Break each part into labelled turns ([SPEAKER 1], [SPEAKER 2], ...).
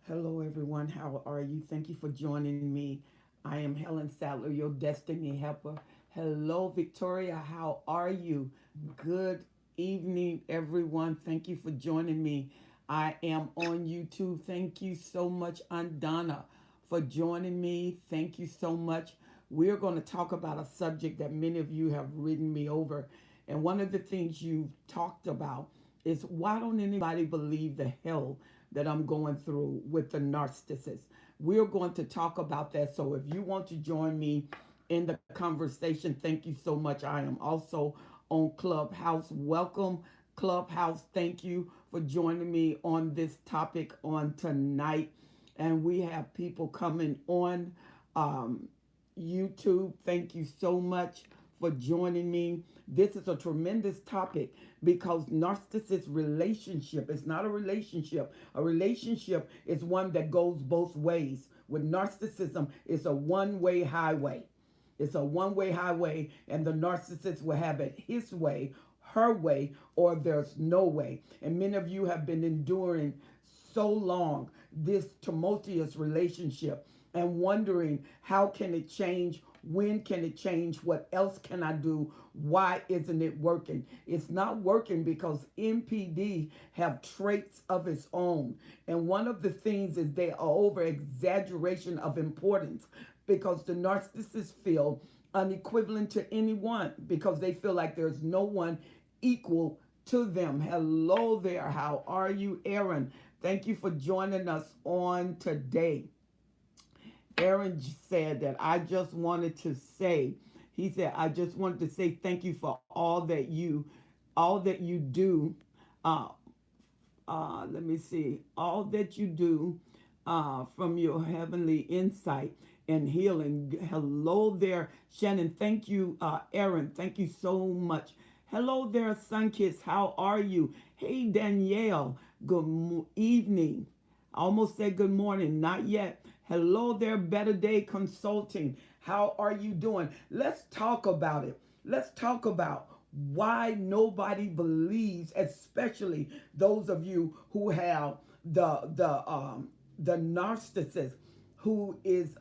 [SPEAKER 1] Hello, everyone. How are you? Thank you for joining me. I am Helen Sadler, your destiny helper. Hello, Victoria. How are you? Good evening, everyone. Thank you for joining me. I am on YouTube. Thank you so much, Andana, for joining me. Thank you so much. We're going to talk about a subject that many of you have ridden me over. And one of the things you talked about is why don't anybody believe the hell that I'm going through with the narcissist? We're going to talk about that. So if you want to join me in the conversation, thank you so much. I am also on Clubhouse. Welcome, Clubhouse. Thank you for joining me on this topic on tonight. And we have people coming on um, YouTube. Thank you so much for joining me. This is a tremendous topic because narcissist relationship is not a relationship. A relationship is one that goes both ways. With narcissism, it's a one-way highway. It's a one-way highway, and the narcissist will have it his way, her way, or there's no way. And many of you have been enduring so long this tumultuous relationship and wondering how can it change, when can it change, what else can I do, why isn't it working? It's not working because NPD have traits of its own, and one of the things is they are over exaggeration of importance because the narcissists feel unequivalent to anyone because they feel like there's no one equal to them. Hello there. How are you, Aaron? Thank you for joining us on today. Aaron said that I just wanted to say, he said, I just wanted to say thank you for all that you do. Uh, Let me see, all that you do from your heavenly insight and healing. Hello there, Shannon. Thank you, Aaron. Thank you so much. Hello there, Sunkiss. How are you? Hey, Danielle. Good evening. I almost said good morning. Not yet. Hello there, Better Day Consulting. How are you doing? Let's talk about it. Let's talk about why nobody believes, especially those of you who have the narcissist who is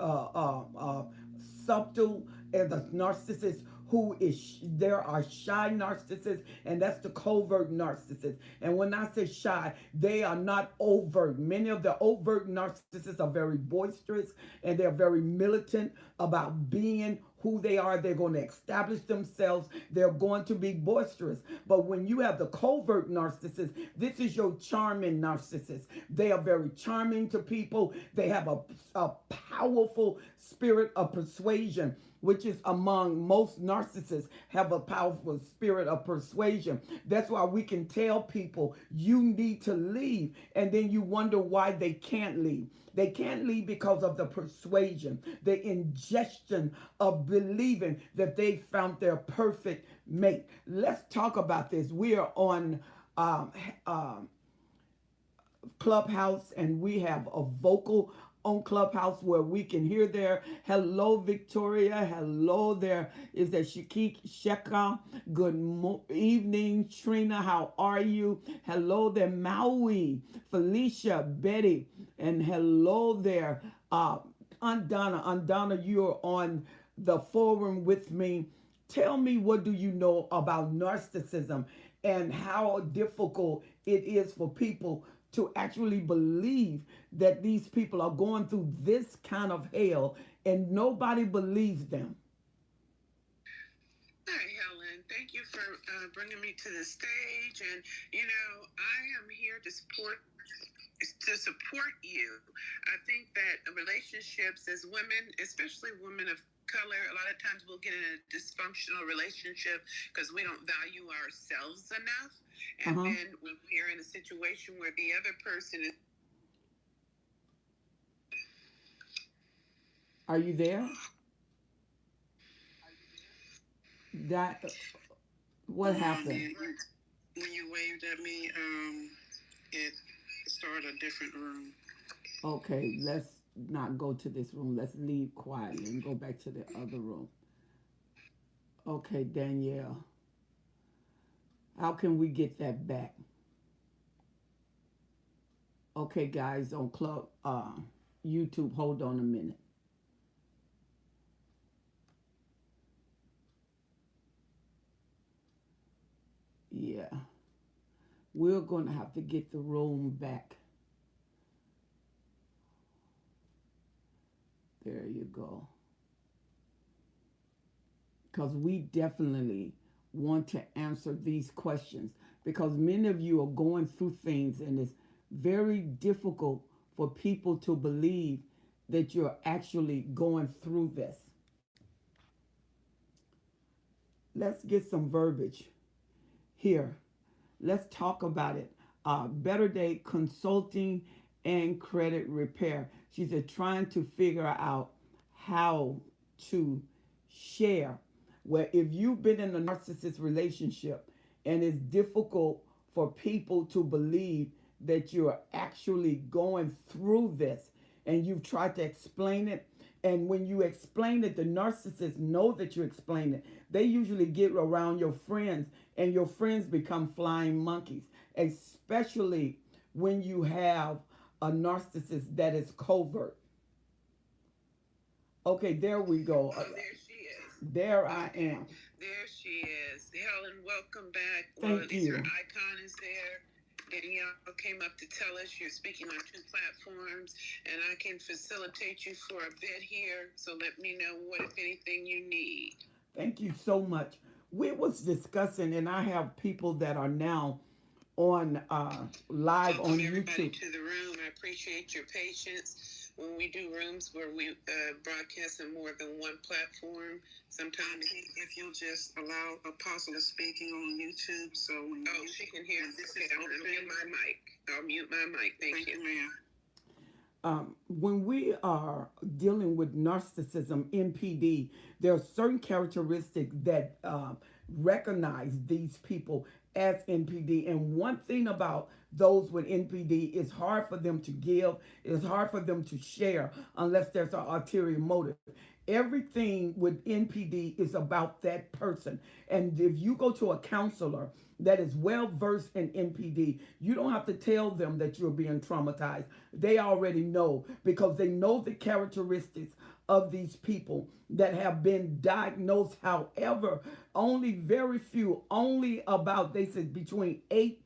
[SPEAKER 1] subtle, and the narcissist who is there are shy narcissists, and that's the covert narcissist. And when I say shy, they are not overt. Many of the overt narcissists are very boisterous and they're very militant about being who they are. They're going to establish themselves. They're going to be boisterous. But when you have the covert narcissist, this is your charming narcissist. They are very charming to people. They have a powerful spirit of persuasion, which is among most narcissists have a powerful spirit of persuasion. That's why we can tell people you need to leave, and then you wonder why they can't leave. They can't leave because of the persuasion, the ingestion of believing that they found their perfect mate. Let's talk about this. We are on um, um, Clubhouse, and we have a vocal on Clubhouse where we can hear there. Hello, Victoria. Hello there. Is that Shakik Sheka? Good evening, Trina. How are you? Hello there, Maui, Felicia, Betty, and hello there, Andana. Andana, you're on the forum with me. Tell me, what do you know about narcissism and how difficult it is for people to actually believe that these people are going through this kind of hell and nobody believes them?
[SPEAKER 2] Hi, Helen. Thank you for bringing me to the stage. And I am here to support you. I think that relationships as women, especially women of color, a lot of times we'll get in a dysfunctional relationship because we don't value ourselves enough. And
[SPEAKER 1] Uh-huh.
[SPEAKER 2] then when we're in a situation where the other person is.
[SPEAKER 1] Are you there? That what happened?
[SPEAKER 2] When you waved at me, it started a different room.
[SPEAKER 1] Okay, let's not go to this room. Let's leave quietly and go back to the other room. Okay, Danielle, how can we get that back? Okay, guys, on Club YouTube, hold on a minute. Yeah, we're going to have to get the room back. There you go. Because we definitely want to answer these questions because many of you are going through things and it's very difficult for people to believe that you're actually going through this. Let's get some verbiage here. Let's talk about it. Better Day Consulting and Credit Repair. She said, trying to figure out how to share. Well, if you've been in a narcissist relationship and it's difficult for people to believe that you're actually going through this and you've tried to explain it, and when you explain it, the narcissists know that you explain it. They usually get around your friends, and your friends become flying monkeys, especially when you have a narcissist that is covert. Okay, there we go.
[SPEAKER 2] Oh, there she is.
[SPEAKER 1] There I
[SPEAKER 2] Okay,
[SPEAKER 1] am.
[SPEAKER 2] there she is. Helen, welcome back. Well, at
[SPEAKER 1] Thank
[SPEAKER 2] least her
[SPEAKER 1] you.
[SPEAKER 2] icon is there. Danielle came up to tell us you're speaking on two platforms, and I can facilitate you for a bit here. So let me know what, if anything, you need.
[SPEAKER 1] Thank you so much. We was discussing, and I have people that are now on live
[SPEAKER 2] Welcome
[SPEAKER 1] on
[SPEAKER 2] everybody
[SPEAKER 1] YouTube.
[SPEAKER 2] to the room. I appreciate your patience. When we do rooms where we broadcast on more than one platform, sometimes if you'll just allow Apostle is speaking on YouTube, so when she can hear. This okay, I'll mute my mic. I'll mute my mic. Thank you, ma'am.
[SPEAKER 1] When we are dealing with narcissism, NPD, there are certain characteristics that recognize these people as NPD. And one thing about those with NPD, it's hard for them to give, it's hard for them to share unless there's an ulterior motive. Everything with NPD is about that person. And if you go to a counselor that is well versed in NPD, you don't have to tell them that you're being traumatized. They already know because they know the characteristics of these people that have been diagnosed. However, only very few, only about, they said between 8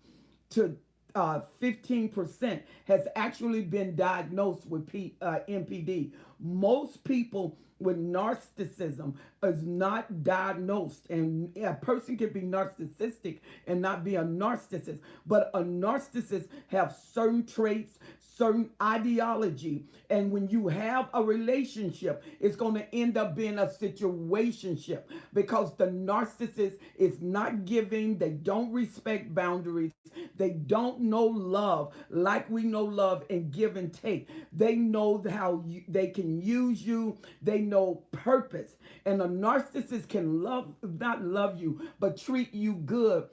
[SPEAKER 1] to 15% has actually been diagnosed with NPD. Most people with narcissism is not diagnosed, and a person can be narcissistic and not be a narcissist, but a narcissist have certain traits, certain ideology, and when you have a relationship, it's going to end up being a situationship because the narcissist is not giving, they don't respect boundaries, they don't know love like we know love and give and take. They know how they can use you, they know purpose, and a narcissist can not love you, but treat you good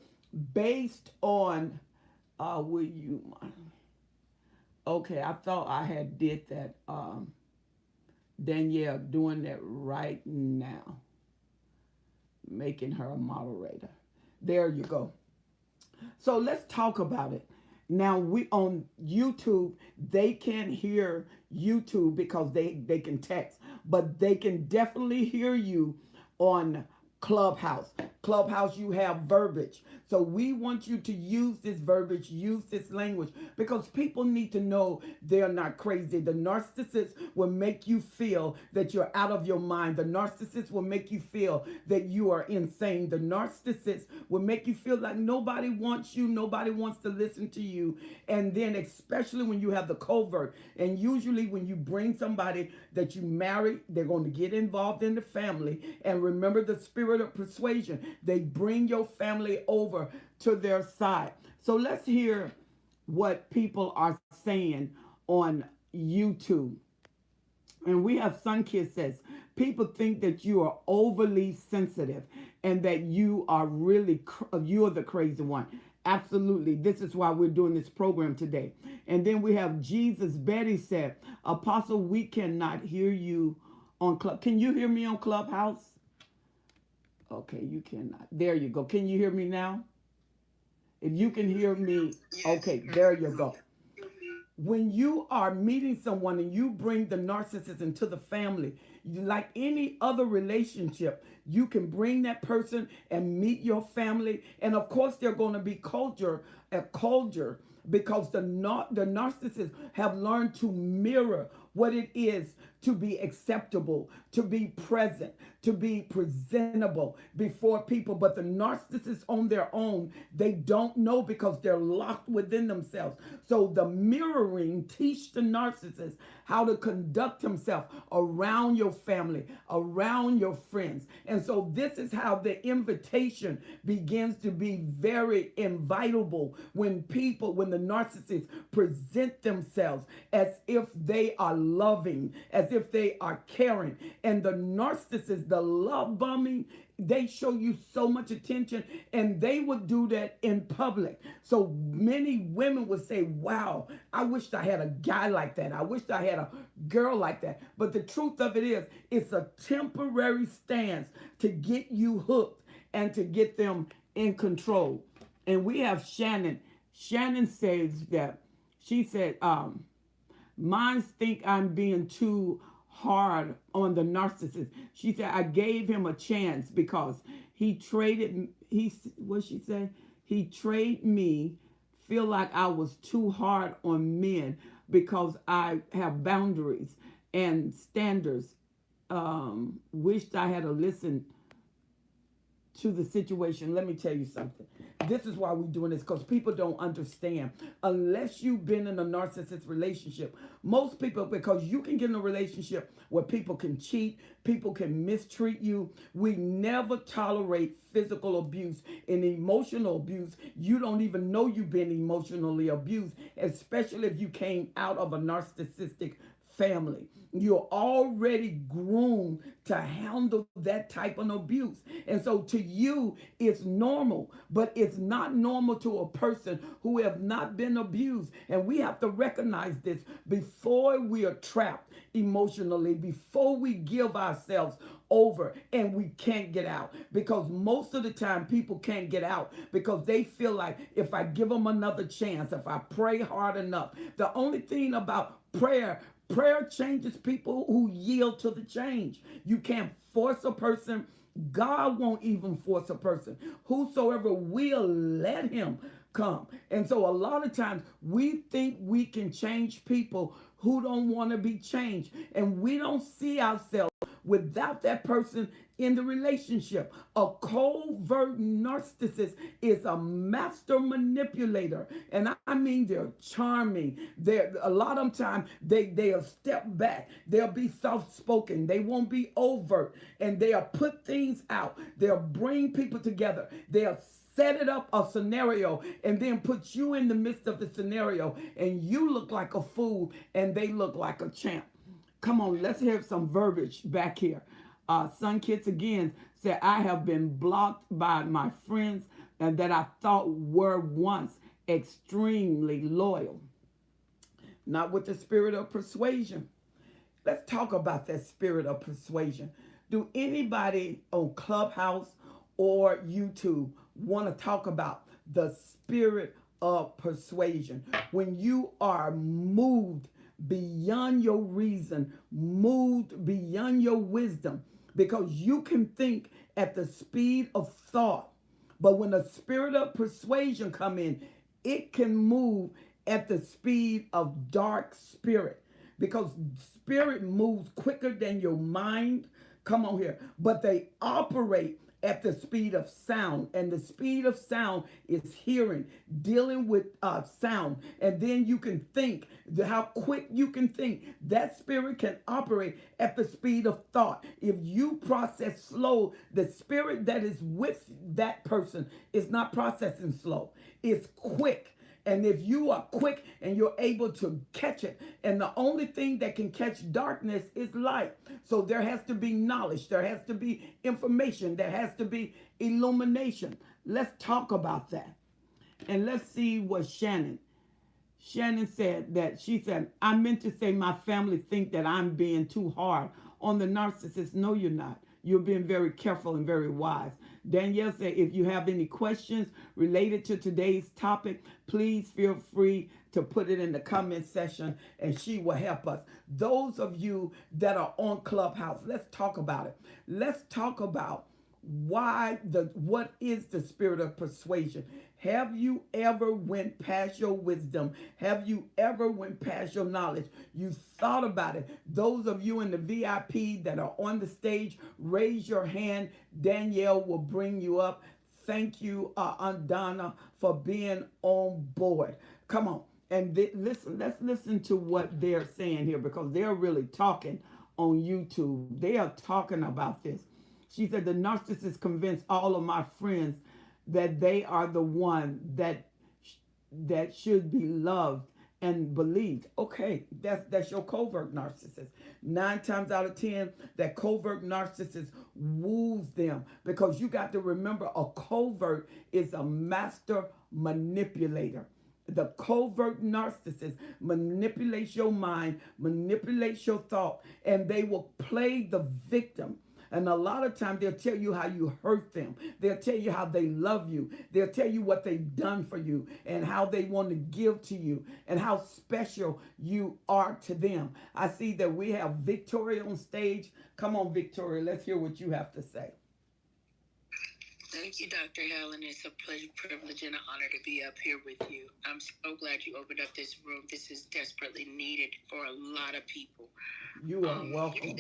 [SPEAKER 1] based on will you okay, I thought I had did that. Danielle doing that right now, making her a moderator. There you go. So let's talk about it. Now we on YouTube, they can't hear YouTube because they can text, but they can definitely hear you on Clubhouse. Clubhouse, you have verbiage. So we want you to use this verbiage, use this language, because people need to know they're not crazy. The narcissist will make you feel that you're out of your mind. The narcissist will make you feel that you are insane. The narcissist will make you feel like nobody wants you, nobody wants to listen to you. And then especially when you have the covert, and usually when you bring somebody that you marry, they're going to get involved in the family. And remember the spirit of persuasion. They bring your family over to their side. So let's hear what people are saying on YouTube. And we have Sunkid says, people think that you are overly sensitive and that you are really, you are the crazy one. Absolutely. This is why we're doing this program today. And then we have Jesus. Betty said, Apostle, we cannot hear you on Club. Can you hear me on Clubhouse? Okay, you cannot. There you go. Can you hear me now? If you can hear me, okay, there you go. when you are meeting someone and you bring the narcissist into the family, like any other relationship, you can bring that person and meet your family. And of course, they're going to be a culture, because the narcissists have learned to mirror what it is to be acceptable, to be present, to be presentable before people. But the narcissists on their own, they don't know, because they're locked within themselves. So the mirroring teach the narcissist how to conduct himself around your family, around your friends. And so this is how the invitation begins to be very invitable, when the narcissists present themselves as if they are loving, as if they are caring. And the narcissists, the love bombing, they show you so much attention, and they would do that in public. So many women would say, wow, I wished I had a guy like that. I wished I had a girl like that. But the truth of it is, it's a temporary stance to get you hooked and to get them in control. And we have Shannon. Shannon says that, she said, mines think I'm being too hard on the narcissist. She said, I gave him a chance because what she say? He traded me, feel like I was too hard on men because I have boundaries and standards. Wished I had listened to the situation. Let me tell you something. This is why we're doing this, because people don't understand. Unless you've been in a narcissist relationship, most people, because you can get in a relationship where people can cheat, people can mistreat you. We never tolerate physical abuse and emotional abuse. You don't even know you've been emotionally abused, especially if you came out of a narcissistic family. You're already groomed to handle that type of abuse. And so to you, it's normal, but it's not normal to a person who have not been abused. And we have to recognize this before we are trapped emotionally, before we give ourselves over and we can't get out. Because most of the time people can't get out because they feel like, if I give them another chance, if I pray hard enough. The only thing about prayer changes people who yield to the change. You can't force a person. God won't even force a person. Whosoever will, let him come. And so a lot of times we think we can change people who don't want to be changed. And we don't see ourselves without that person in the relationship. A covert narcissist is a master manipulator. And I mean, they're charming. They're, a lot of time they'll step back. They'll be soft-spoken. They won't be overt. And they'll put things out. They'll bring people together. They'll set it up a scenario and then put you in the midst of the scenario, and you look like a fool and they look like a champ. Come on, let's hear some verbiage back here. Sun Kids again said, I have been blocked by my friends and that I thought were once extremely loyal. Not with the spirit of persuasion. Let's talk about that spirit of persuasion. Do anybody on Clubhouse or YouTube want to talk about the spirit of persuasion? When you are moved beyond your reason, moved beyond your wisdom, because you can think at the speed of thought, but when the spirit of persuasion come in, it can move at the speed of dark spirit, because spirit moves quicker than your mind. Come on here. But they operate at the speed of sound, and the speed of sound is hearing, dealing with sound. And then you can think, how quick you can think. That spirit can operate at the speed of thought. If you process slow, the spirit that is with that person is not processing slow, it's quick. And if you are quick and you're able to catch it, and the only thing that can catch darkness is light. So there has to be knowledge. There has to be information. There has to be illumination. Let's talk about that. And let's see what Shannon said. That she said, I meant to say my family think that I'm being too hard on the narcissist. No, you're not. You're being very careful and very wise. Danielle said, if you have any questions related to today's topic, please feel free to put it in the comment section and she will help us. Those of you that are on Clubhouse, let's talk about it. Let's talk about what is the spirit of persuasion. Have you ever went past your wisdom? Have you ever went past your knowledge? You thought about it. Those of you in the VIP that are on the stage, raise your hand. Danielle will bring you up. Thank you, Aunt Donna, for being on board. Come on. And listen, let's listen to what they're saying here, because they're really talking on YouTube. They are talking about this. She said, the narcissist convinced all of my friends that they are the one that should be loved and believed. Okay, that's your covert narcissist. 9 times out of 10, that covert narcissist woos them, because you got to remember, a covert is a master manipulator. The covert narcissist manipulates your mind, manipulates your thought, and they will play the victim. And a lot of times they'll tell you how you hurt them. They'll tell you how they love you. They'll tell you what they've done for you and how they want to give to you and how special you are to them. I see that we have Victoria on stage. Come on, Victoria. Let's hear what you have to say.
[SPEAKER 2] Thank you, Dr. Helen. It's a pleasure, privilege, and an honor to be up here with you. I'm so glad you opened up this room. This is desperately needed for a lot of people.
[SPEAKER 1] You are welcome.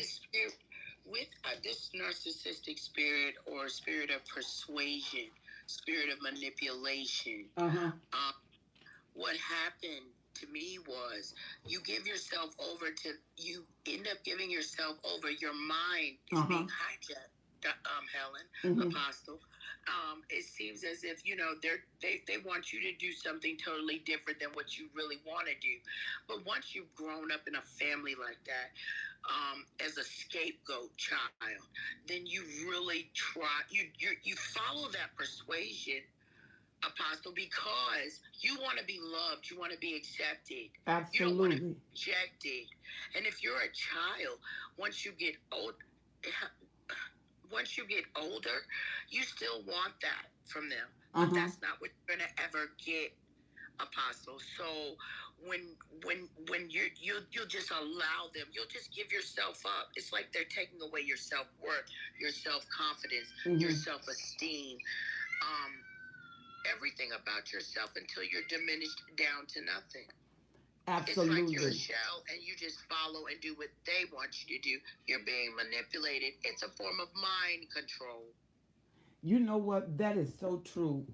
[SPEAKER 2] With this narcissistic spirit, or spirit of persuasion, spirit of manipulation, what happened to me was you give yourself over to, you end up giving yourself over. Your mind is being hijacked, Helen, Apostle. It seems as if, they want you to do something totally different than what you really want to do. But once you've grown up in a family like that, as a scapegoat child, then you really try, you follow that persuasion, Apostle, because you want to be loved, you want to be accepted.
[SPEAKER 1] Absolutely.
[SPEAKER 2] You don't want to be rejected. And if you're a child, once you get older, you still want that from them. But that's not what you're going to ever get, Apostle. So when you'll just allow them, you'll just give yourself up. It's like they're taking away your self-worth, your self-confidence, your self-esteem, everything about yourself, until you're diminished down to nothing.
[SPEAKER 1] Absolutely.
[SPEAKER 2] It's like you're a shell and you just follow and do what they want you to do. You're being manipulated. It's a form of mind control.
[SPEAKER 1] You know what? That is so true.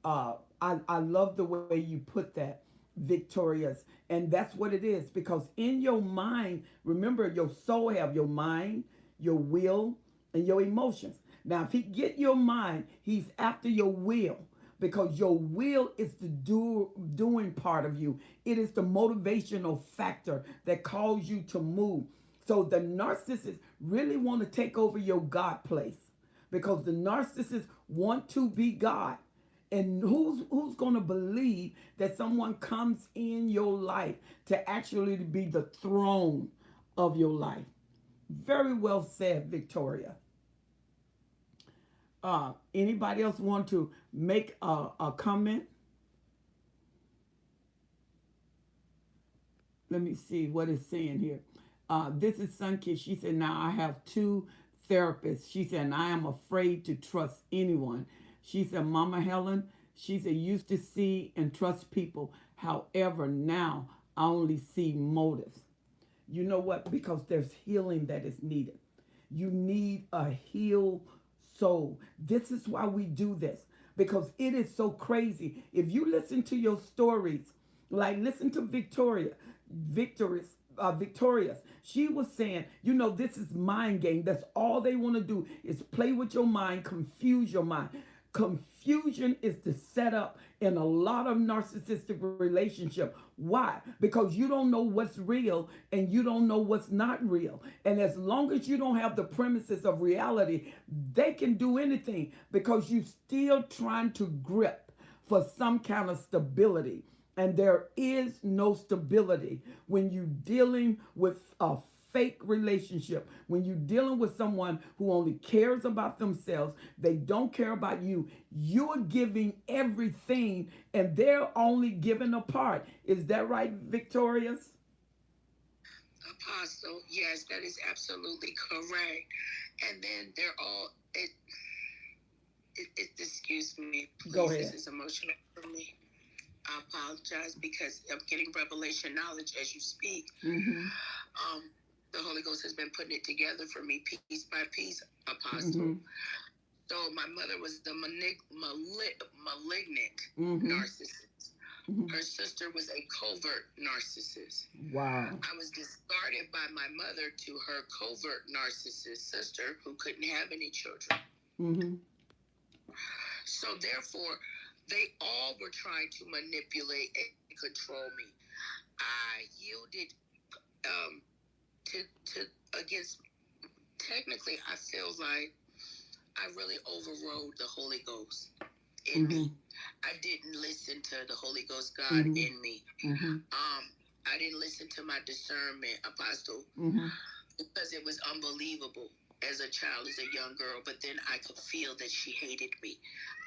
[SPEAKER 1] I love the way you put that, Victorious. And that's what it is. Because in your mind, remember, your soul have your mind, your will, and your emotions. Now, if he get your mind, he's after your will. Because your will is the doing part of you. It is the motivational factor that calls you to move. So the narcissist really want to take over your God place. Because the narcissists want to be God. And who's going to believe that someone comes in your life to actually be the throne of your life? Very well said, Victoria. Anybody else want to make a comment? Let me see what it's saying here. This is Sunkid. She said, now I have 2 therapists. She said, and I am afraid to trust anyone. She said, Mama Helen, she said, used to see and trust people. However, now I only see motives. You know what? Because there's healing that is needed. You need a healed soul. This is why we do this. Because it is so crazy. If you listen to your stories, like listen to Victorious. She was saying, this is mind game. That's all they want to do is play with your mind, confuse your mind. Confusion is the setup in a lot of narcissistic relationship. Why? Because you don't know what's real and you don't know what's not real. And as long as you don't have the premises of reality, they can do anything because you're still trying to grip for some kind of stability. And there is no stability when you're dealing with a fake relationship. When you're dealing with someone who only cares about themselves, they don't care about you. You're giving everything and they're only giving a part. Is that right, Victorious?
[SPEAKER 2] Apostle, yes, that is absolutely correct. And then they're all excuse me,
[SPEAKER 1] Go
[SPEAKER 2] please. This
[SPEAKER 1] ahead.
[SPEAKER 2] is emotional for me. I apologize because I'm getting revelation knowledge as you speak.
[SPEAKER 1] Mm-hmm.
[SPEAKER 2] Um, the Holy Ghost has been putting it together for me piece by piece, Apostle.
[SPEAKER 1] Mm-hmm.
[SPEAKER 2] So my mother was the malignant
[SPEAKER 1] Mm-hmm.
[SPEAKER 2] narcissist.
[SPEAKER 1] Mm-hmm.
[SPEAKER 2] Her sister was a covert narcissist.
[SPEAKER 1] Wow.
[SPEAKER 2] I was discarded by my mother to her covert narcissist sister who couldn't have any children.
[SPEAKER 1] Mm-hmm.
[SPEAKER 2] So therefore, they all were trying to manipulate and control me. I yielded um, to against. Technically, I feel like I really overrode the Holy Ghost in
[SPEAKER 1] Mm-hmm.
[SPEAKER 2] me. I didn't listen to the Holy Ghost God
[SPEAKER 1] Mm-hmm.
[SPEAKER 2] in me.
[SPEAKER 1] Mm-hmm.
[SPEAKER 2] I didn't listen to my discernment, Apostle,
[SPEAKER 1] Mm-hmm.
[SPEAKER 2] because it was unbelievable as a child, as a young girl. But then I could feel that she hated me.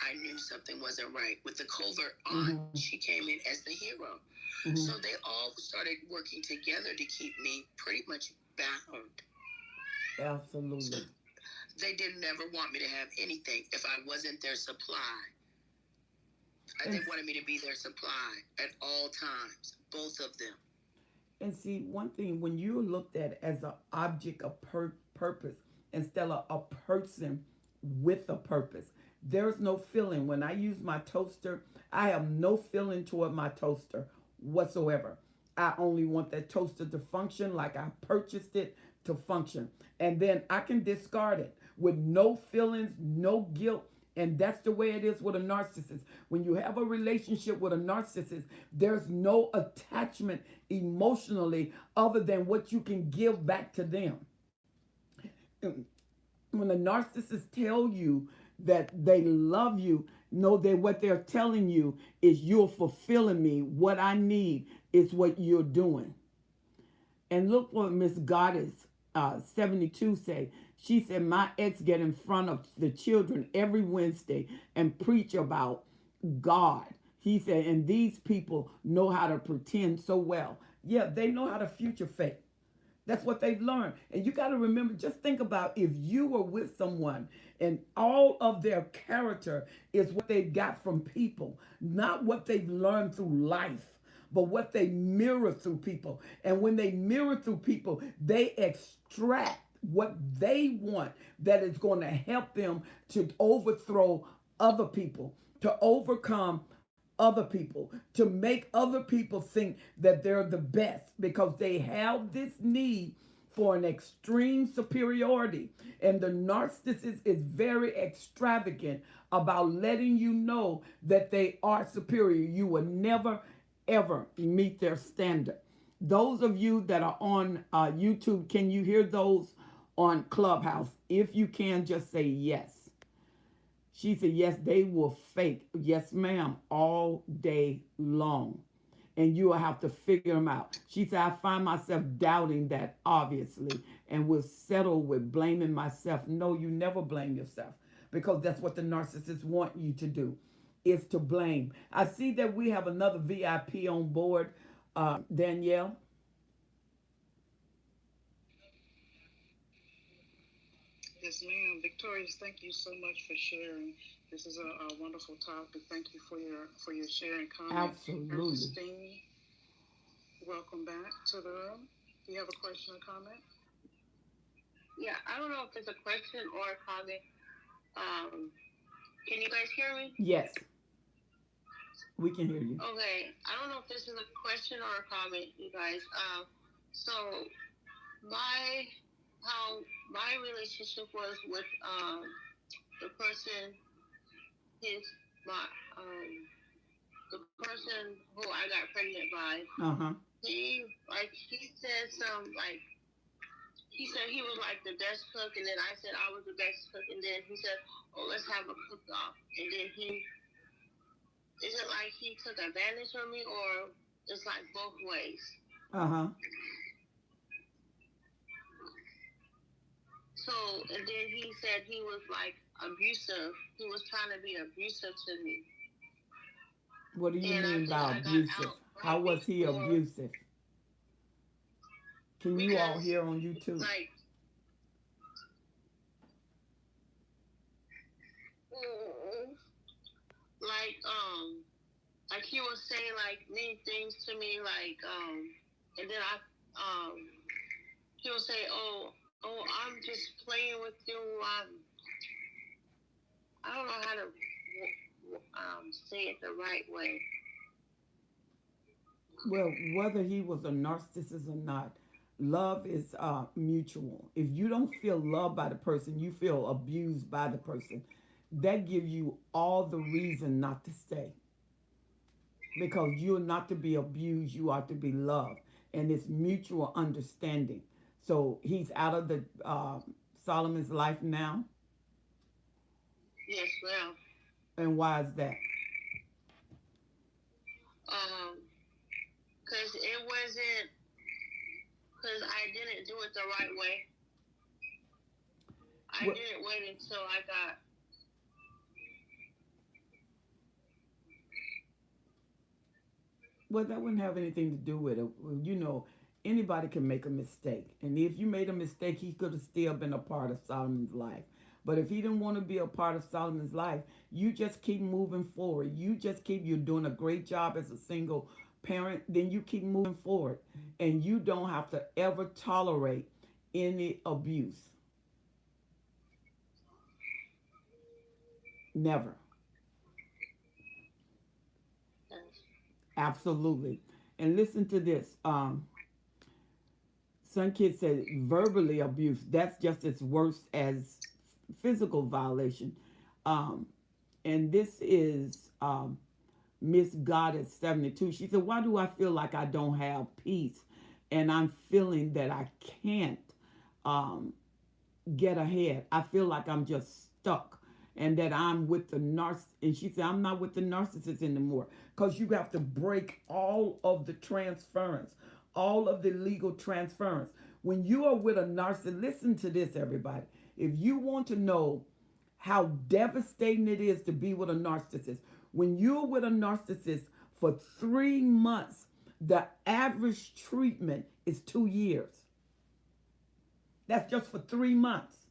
[SPEAKER 2] I knew something wasn't right. With the covert aunt,
[SPEAKER 1] Mm-hmm.
[SPEAKER 2] she came in as the hero.
[SPEAKER 1] Mm-hmm.
[SPEAKER 2] So they all started working together to keep me pretty much bound. So
[SPEAKER 1] Absolutely.
[SPEAKER 2] they didn't never want me to have anything if I wasn't their supply. They
[SPEAKER 1] And
[SPEAKER 2] wanted me to be their supply at all times, both of them.
[SPEAKER 1] And see, one thing, when you're looked at as an object of purpose instead of a person with a purpose, there's no feeling. When I use my toaster, I have no feeling toward my toaster whatsoever. I only want that toaster to function like I purchased it to function. And then I can discard it with no feelings, no guilt. And that's the way it is with a narcissist. When you have a relationship with a narcissist, there's no attachment emotionally other than what you can give back to them. When a narcissist tell you that they love you, know that what they're telling you is you're fulfilling me. What I need is what you're doing. And look what Miss Goddess 72 say. She said, my ex get in front of the children every Wednesday and preach about God. He said, and these people know how to pretend so well. Yeah, they know how to future fake. That's what they've learned. And you got to remember, just think about if you were with someone and all of their character is what they've got from people, not what they've learned through life, but what they mirror through people. And when they mirror through people, they extract what they want that is going to help them to overthrow other people, to overcome other people, to make other people think that they're the best because they have this need for an extreme superiority. And the narcissist is very extravagant about letting you know that they are superior. You will never, ever meet their standard. Those of you that are on YouTube, can you hear those on Clubhouse? If you can, just say yes. She said, yes, they will fake. Yes, ma'am, all day long. And you will have to figure them out. She said, I find myself doubting that, obviously, and will settle with blaming myself. No, you never blame yourself because that's what the narcissists want you to do, is to blame. I see that we have another VIP on board, Danielle.
[SPEAKER 3] Yes, ma'am. Victorious, thank you so much for sharing. This is a wonderful topic. Thank you for your sharing comment.
[SPEAKER 1] Absolutely.
[SPEAKER 3] Ernestine, welcome back to the room. Do you have a question or comment?
[SPEAKER 4] Yeah, I don't know if it's a question or a comment. Can you guys hear me?
[SPEAKER 1] Yes, we can hear you.
[SPEAKER 4] Okay, I don't know if this is a question or a comment, you guys. So my how my relationship was with the person his my the person who I got pregnant by.
[SPEAKER 1] Uh-huh.
[SPEAKER 4] He said some like he said he was like the best cook, and then I said I was the best cook, and then he said, "Oh, let's have a cook off." And then is it like he took advantage of me, or it's like both ways?
[SPEAKER 1] Uh-huh.
[SPEAKER 4] So, and then he said he was like abusive. He was trying to be abusive to me.
[SPEAKER 1] What do you
[SPEAKER 4] And I
[SPEAKER 1] mean
[SPEAKER 4] think
[SPEAKER 1] by
[SPEAKER 4] I got
[SPEAKER 1] abusive?
[SPEAKER 4] out
[SPEAKER 1] How
[SPEAKER 4] right
[SPEAKER 1] was he
[SPEAKER 4] before,
[SPEAKER 1] abusive? Can you all
[SPEAKER 4] because,
[SPEAKER 1] hear on YouTube?
[SPEAKER 4] like, mm, like, like he would say like mean things to me, like, and then he would say, oh, I'm just playing with you. I don't know how to say it the right way.
[SPEAKER 1] Well, whether he was a narcissist or not, love is mutual. If you don't feel loved by the person, you feel abused by the person. That gives you all the reason not to stay, because you're not to be abused, you are to be loved, and it's mutual understanding. So he's out of the Solomon's life now.
[SPEAKER 4] Yes, well,
[SPEAKER 1] And why is that?
[SPEAKER 4] because it wasn't, because I didn't do it the right way. I
[SPEAKER 1] Well,
[SPEAKER 4] didn't wait until I got.
[SPEAKER 1] well, that wouldn't have anything to do with it. Well, anybody can make a mistake, and if you made a mistake, he could have still been a part of Solomon's life. But if he didn't want to be a part of Solomon's life, you just keep moving forward. You're doing a great job as a single parent. Then you keep moving forward, and you don't have to ever tolerate any abuse. Never. Absolutely. And listen to this. Some kids said verbally abuse. That's just as worse as physical violation. Um, and this is Miss Goddess 72. She said, "Why do I feel like I don't have peace, and I'm feeling that I can't um, get ahead? I feel like I'm just stuck." And that I'm with the and she said, "I'm not with the narcissist anymore," because you have to break all of the transference, all of the legal transference. When you are with a narcissist, listen to this, everybody. If you want to know how devastating it is to be with a narcissist, when you're with a narcissist for 3 months, the average treatment is 2 years. That's just for 3 months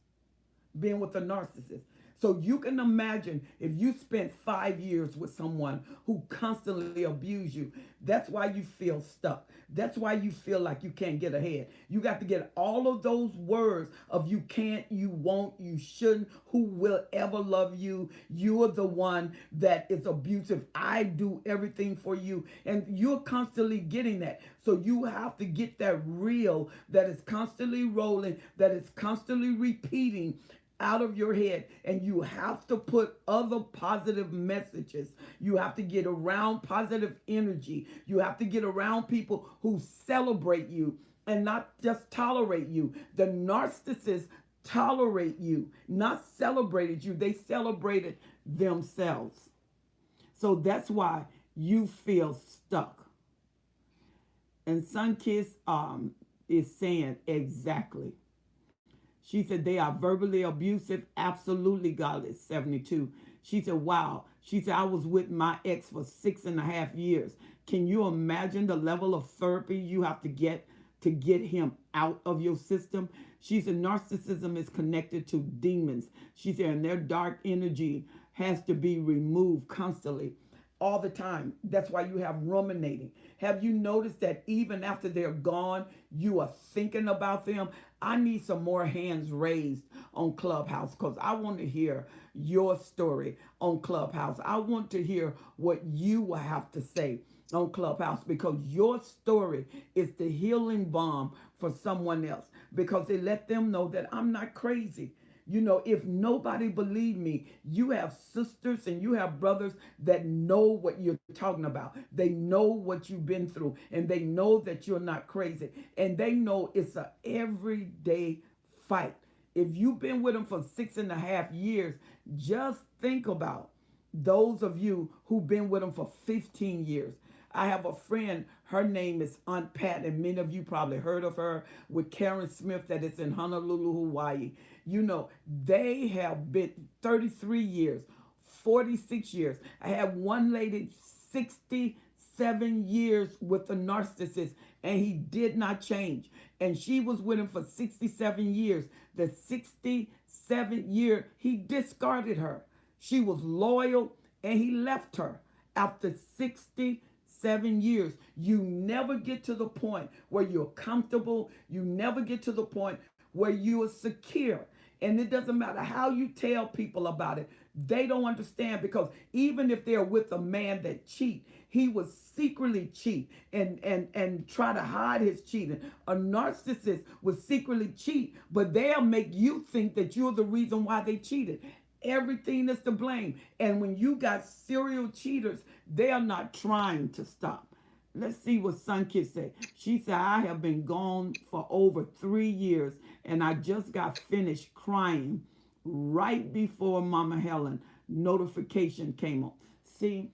[SPEAKER 1] being with a narcissist. So you can imagine if you spent 5 years with someone who constantly abused you. That's why you feel stuck. That's why you feel like you can't get ahead. You got to get all of those words of you can't, you won't, you shouldn't, who will ever love you. You are the one that is abusive. I do everything for you. And you're constantly getting that. So you have to get that reel that is constantly rolling, that is constantly repeating out of your head, and you have to put other positive messages. You have to get around positive energy. You have to get around people who celebrate you and not just tolerate you. The narcissists tolerate you, not celebrated you. They celebrated themselves. So that's why you feel stuck. And Sunkiss is saying exactly. She said they are verbally abusive. Absolutely, Godless 72. She said, wow. She said, I was with my ex for 6.5 years. Can you imagine the level of therapy you have to get him out of your system? She said, narcissism is connected to demons. She said, and their dark energy has to be removed constantly, all the time. That's why you have ruminating. Have you noticed that even after they're gone, you are thinking about them? I need some more hands raised on Clubhouse, because I want to hear your story on Clubhouse. I want to hear what you will have to say on Clubhouse, because your story is the healing balm for someone else, because it let them know that I'm not crazy. If nobody believed me, you have sisters and you have brothers that know what you're talking about. They know what you've been through, and they know that you're not crazy. And they know it's a everyday fight. If you've been with them for 6.5 years, just think about those of you who've been with them for 15 years. I have a friend, her name is Aunt Pat, and many of you probably heard of her, with Karen Smith, that is in Honolulu, Hawaii. You know, they have been 33 years, 46 years. I had one lady 67 years with a narcissist, and he did not change. And she was with him for 67 years. The 67th year, he discarded her. She was loyal, and he left her after 67 years. You never get to the point where you're comfortable. You never get to the point where you are secure. And it doesn't matter how you tell people about it. They don't understand, because even if they're with a man that cheat, he would secretly cheat and try to hide his cheating. A narcissist would secretly cheat, but they'll make you think that you're the reason why they cheated. Everything is to blame. And when you got serial cheaters, they are not trying to stop. Let's see what Sunkist said. She said, I have been gone for over 3 years, and I just got finished crying right before Mama Helen notification came on. See,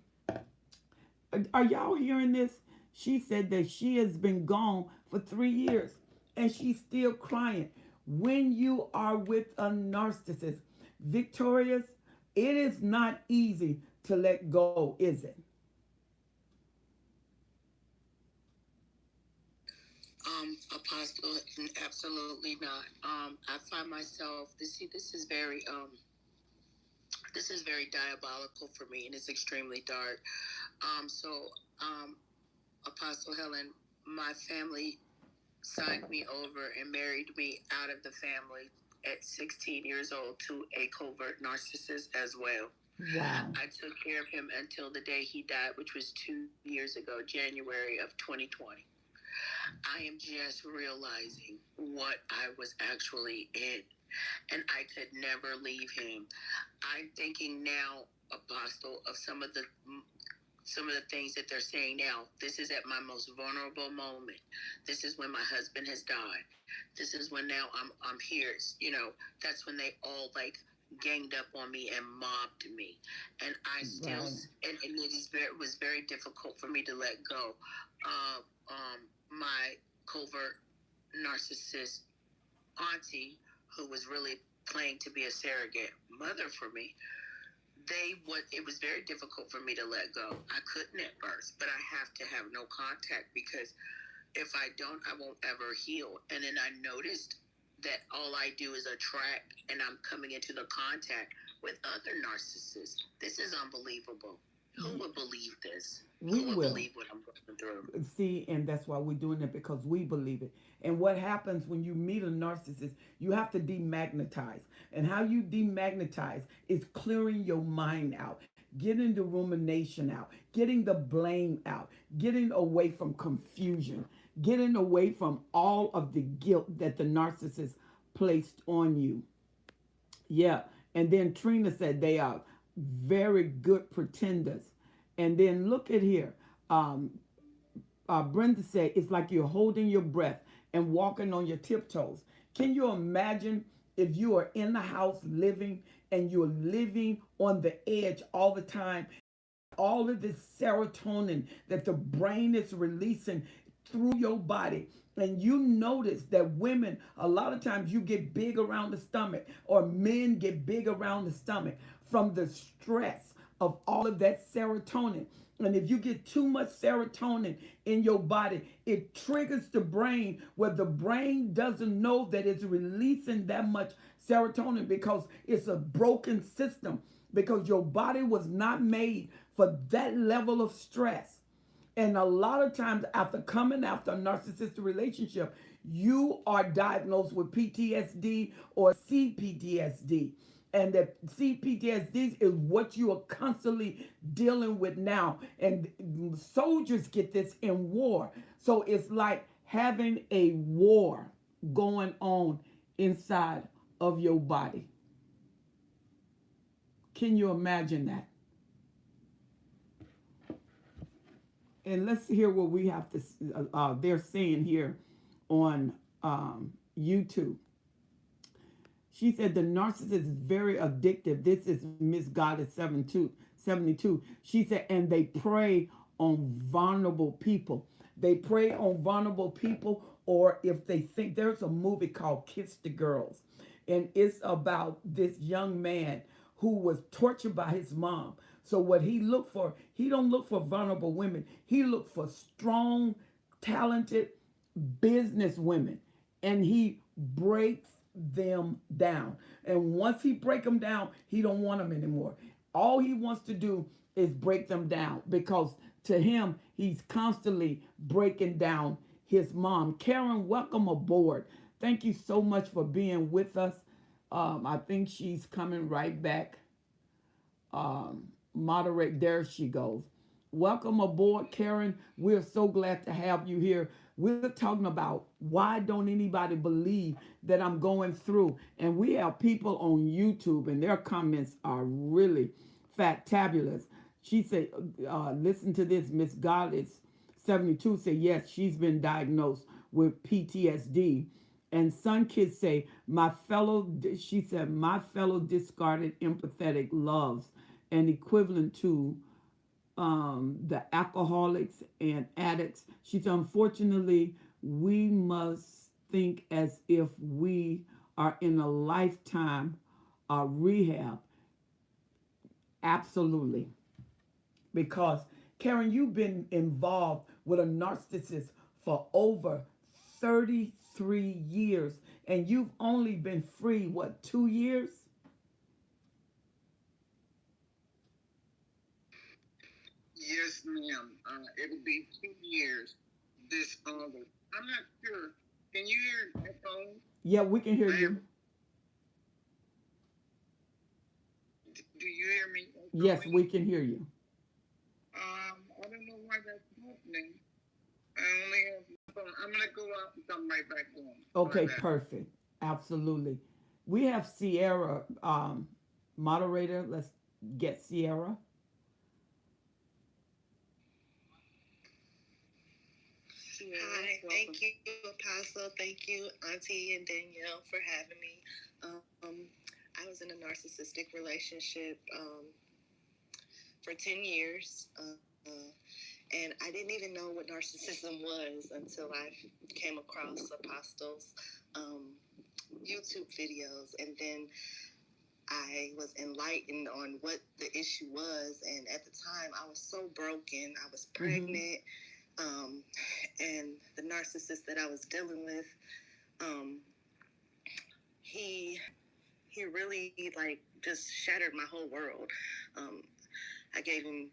[SPEAKER 1] are y'all hearing this? She said that she has been gone for 3 years, and she's still crying. When you are with a narcissist, Victorious, it is not easy to let go, is it?
[SPEAKER 5] Apostle, absolutely not. I find myself, this is very diabolical for me, and it's extremely dark. So, Apostle Helen, my family signed me over and married me out of the family at 16 years old to a covert narcissist as well.
[SPEAKER 1] Wow.
[SPEAKER 5] I took care of him until the day he died, which was 2 years ago, January of 2020. I am just realizing what I was actually in, and I could never leave him. I'm thinking now, Apostle, of some of the things that they're saying now. This is at my most vulnerable moment. This is when my husband has died. This is when now I'm here. You know, that's when they all like ganged up on me and mobbed me, and I still and it was very difficult for me to let go of my covert narcissist auntie, who was really playing to be a surrogate mother for me. It was very difficult for me to let go. I couldn't at first, but I have to have no contact, because if I don't, I won't ever heal. And then I noticed that all I do is attract, and I'm coming into the contact with other narcissists. This is unbelievable. Who would believe this?
[SPEAKER 1] We
[SPEAKER 5] Who would
[SPEAKER 1] will.
[SPEAKER 5] believe what I'm going through?
[SPEAKER 1] See, and that's why we're doing it, because we believe it. And what happens when you meet a narcissist, you have to demagnetize. And how you demagnetize is clearing your mind out, getting the rumination out, getting the blame out, getting away from confusion, getting away from all of the guilt that the narcissist placed on you. Yeah. And then Trina said they are very good pretenders. And then look at here. Brenda said it's like you're holding your breath and walking on your tiptoes. Can you imagine if you are in the house living, and you're living on the edge all the time? All of this serotonin that the brain is releasing through your body. And you notice that women, a lot of times you get big around the stomach, or men get big around the stomach from the stress of all of that serotonin. And if you get too much serotonin in your body, it triggers the brain, where the brain doesn't know that it's releasing that much serotonin, because it's a broken system, because your body was not made for that level of stress. And a lot of times, after coming after a narcissistic relationship, you are diagnosed with PTSD or CPTSD. And that CPTSD is what you are constantly dealing with now. And soldiers get this in war. So it's like having a war going on inside of your body. Can you imagine that? And let's hear what we have to. They're saying here on YouTube. She said the narcissist is very addictive. This is Miss Goddess 72. She said, and they prey on vulnerable people. They prey on vulnerable people, or if they think, there's a movie called Kiss the Girls. And it's about this young man who was tortured by his mom. So what he looked for, he don't look for vulnerable women. He looked for strong, talented business women, and he breaks them down. And once he break them down, he don't want them anymore. All he wants to do is break them down, because to him, he's constantly breaking down his mom. Karen, welcome aboard. Thank you so much for being with us. I think she's coming right back. Moderate, there she goes. Welcome aboard, Karen. We're so glad to have you here. We're talking about why don't anybody believe that I'm going through. And we have people on YouTube, and their comments are really fantabulous. She said, listen to this, Miss Goddess 72 said, yes, she's been diagnosed with PTSD. And Sun Kids say, she said, my fellow discarded empathetic loves and equivalent to the alcoholics and addicts. She said, unfortunately, we must think as if we are in a lifetime rehab. Absolutely. Because, Karen, you've been involved with a narcissist for over 33 years, and you've only been free, what, 2 years?
[SPEAKER 3] Yes, ma'am. It'll be 2 years this August. I'm not sure. Can you hear that phone?
[SPEAKER 1] Yeah, we can hear you.
[SPEAKER 3] Do you hear me?
[SPEAKER 1] Yes, we can hear you.
[SPEAKER 3] I don't know why that's happening. I only have my phone. I'm gonna go out and come right back in.
[SPEAKER 1] Okay, perfect. Absolutely. We have Sierra, moderator. Let's get Sierra.
[SPEAKER 6] Hi, thank you, Apostle. Thank you, Auntie and Danielle, for having me. I was in a narcissistic relationship for 10 years, and I didn't even know what narcissism was until I came across Apostle's YouTube videos, and then I was enlightened on what the issue was. And at the time, I was so broken. I was pregnant. And the narcissist that I was dealing with, he really like just shattered my whole world. I gave him,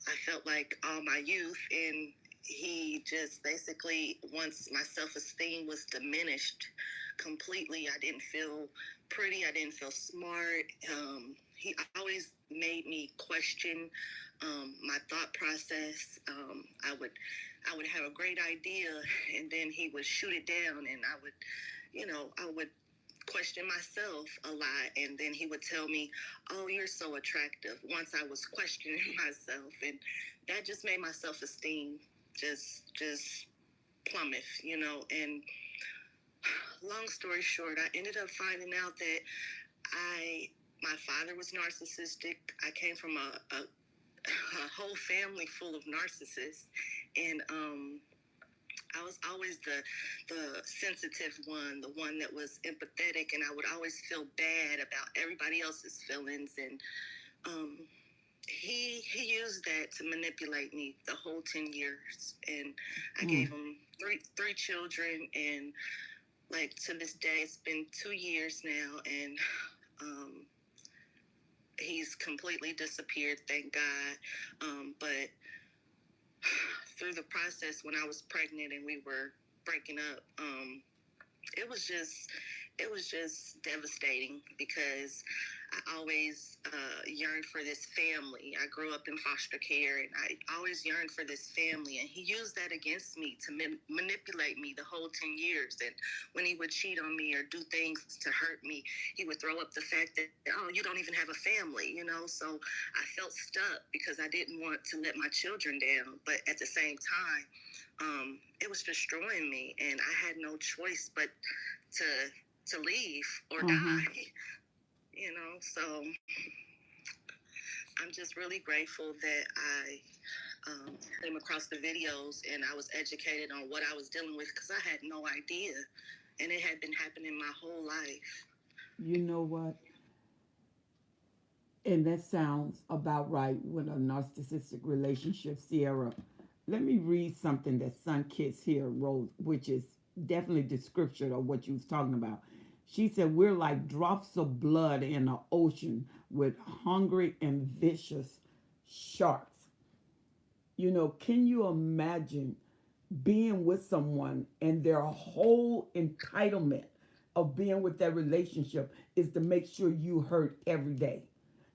[SPEAKER 6] I felt like all my youth, and he just basically, once my self-esteem was diminished completely, I didn't feel pretty, I didn't feel smart. He always made me question my thought process. I would have a great idea, and then he would shoot it down, and I would question myself a lot, and then he would tell me, oh, you're so attractive, once I was questioning myself, and that just made my self-esteem just plummet, and long story short, I ended up finding out that my father was narcissistic. I came from a whole family full of narcissists, and I was always the sensitive one, the one that was empathetic, and I would always feel bad about everybody else's feelings. And he used that to manipulate me the whole 10 years. And I gave him three children, and like to this day, it's been 2 years now, and he's completely disappeared, thank God. But through the process, when I was pregnant and we were breaking up, it was just devastating, because I always yearned for this family. I grew up in foster care, and I always yearned for this family, and he used that against me to manipulate me the whole 10 years. And when he would cheat on me or do things to hurt me, he would throw up the fact that, oh, you don't even have a family, so I felt stuck because I didn't want to let my children down, but at the same time, it was destroying me, and I had no choice but to leave or die, so I'm just really grateful that I came across the videos and I was educated on what I was dealing with, because I had no idea, and it had been happening my whole life.
[SPEAKER 1] You know what? And that sounds about right with a narcissistic relationship, Sierra. Let me read something that Sun Kiss here wrote, which is definitely the scripture of what you was talking about. She said, we're like drops of blood in an ocean with hungry and vicious sharks. You know, can you imagine being with someone and their whole entitlement of being with that relationship is to make sure you hurt every day,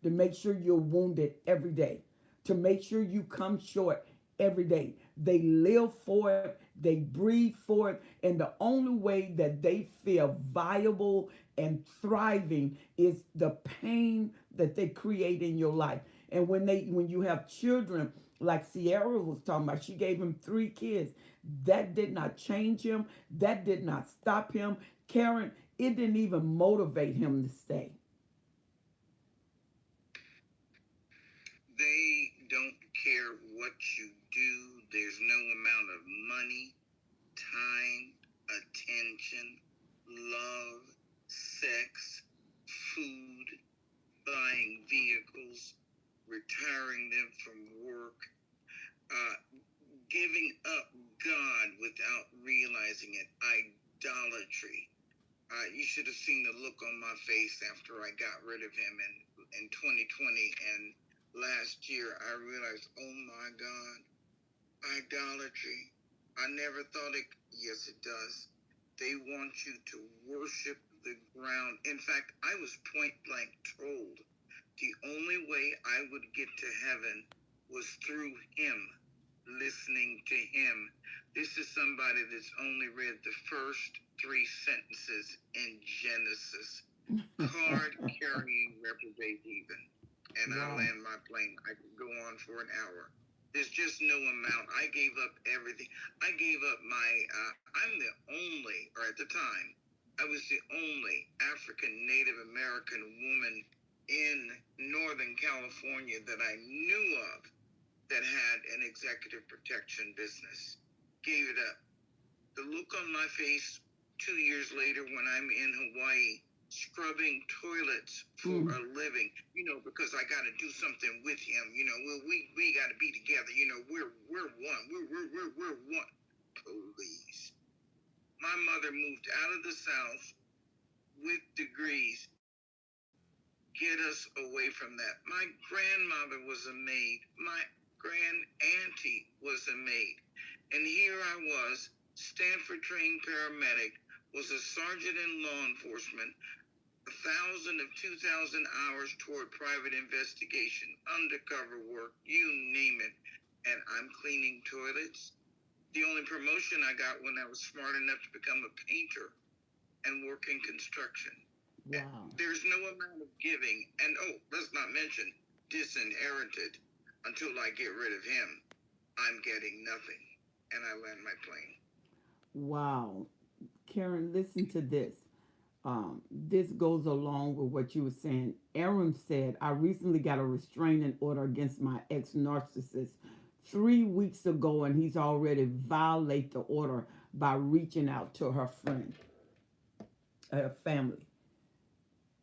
[SPEAKER 1] to make sure you're wounded every day, to make sure you come short every day. They live for it, they breathe for it, and the only way that they feel viable and thriving is the pain that they create in your life. And when you have children, like Sierra was talking about, she gave him 3 kids. That did not change him. That did not stop him. Karen, it didn't even motivate him to stay.
[SPEAKER 7] They don't care what you do. There's no amount of money, time, attention, love, sex, food, buying vehicles, retiring them from work, uh, giving up God without realizing it, idolatry. You should have seen the look on my face after I got rid of him in 2020. And last year, I realized, oh my God, idolatry. I never thought it. Yes, it does. They want you to worship the ground. In fact, I was point blank told the only way I would get to heaven was through him, listening to him. This is somebody that's only read the first 3 sentences in Genesis. Card carrying reprobate even. And I
[SPEAKER 1] Wow.
[SPEAKER 7] land my plane. I could go on for an hour. There's just no amount. I gave up everything. I gave up I'm the only, or at the time, I was the only African Native American woman in Northern California that I knew of that had an executive protection business. Gave it up. The look on my face 2 years later when I'm in Hawaii scrubbing toilets for a living, because I got to do something with him. We got to be together. We're one. We're one. Please. My mother moved out of the South with degrees. Get us away from that. My grandmother was a maid. My grand auntie was a maid. And here I was, Stanford trained paramedic, was a sergeant in law enforcement, 1,000 of 2,000 hours toward private investigation, undercover work, you name it. And I'm cleaning toilets. The only promotion I got when I was smart enough to become a painter and work in construction.
[SPEAKER 1] Wow.
[SPEAKER 7] There's no amount of giving. And let's not mention disinherited. Until I get rid of him, I'm getting nothing. And I land my plane.
[SPEAKER 1] Wow. Karen, listen to this. This goes along with what you were saying. Aaron said, I recently got a restraining order against my ex narcissist 3 weeks ago, and he's already violated the order by reaching out to her friend, her family.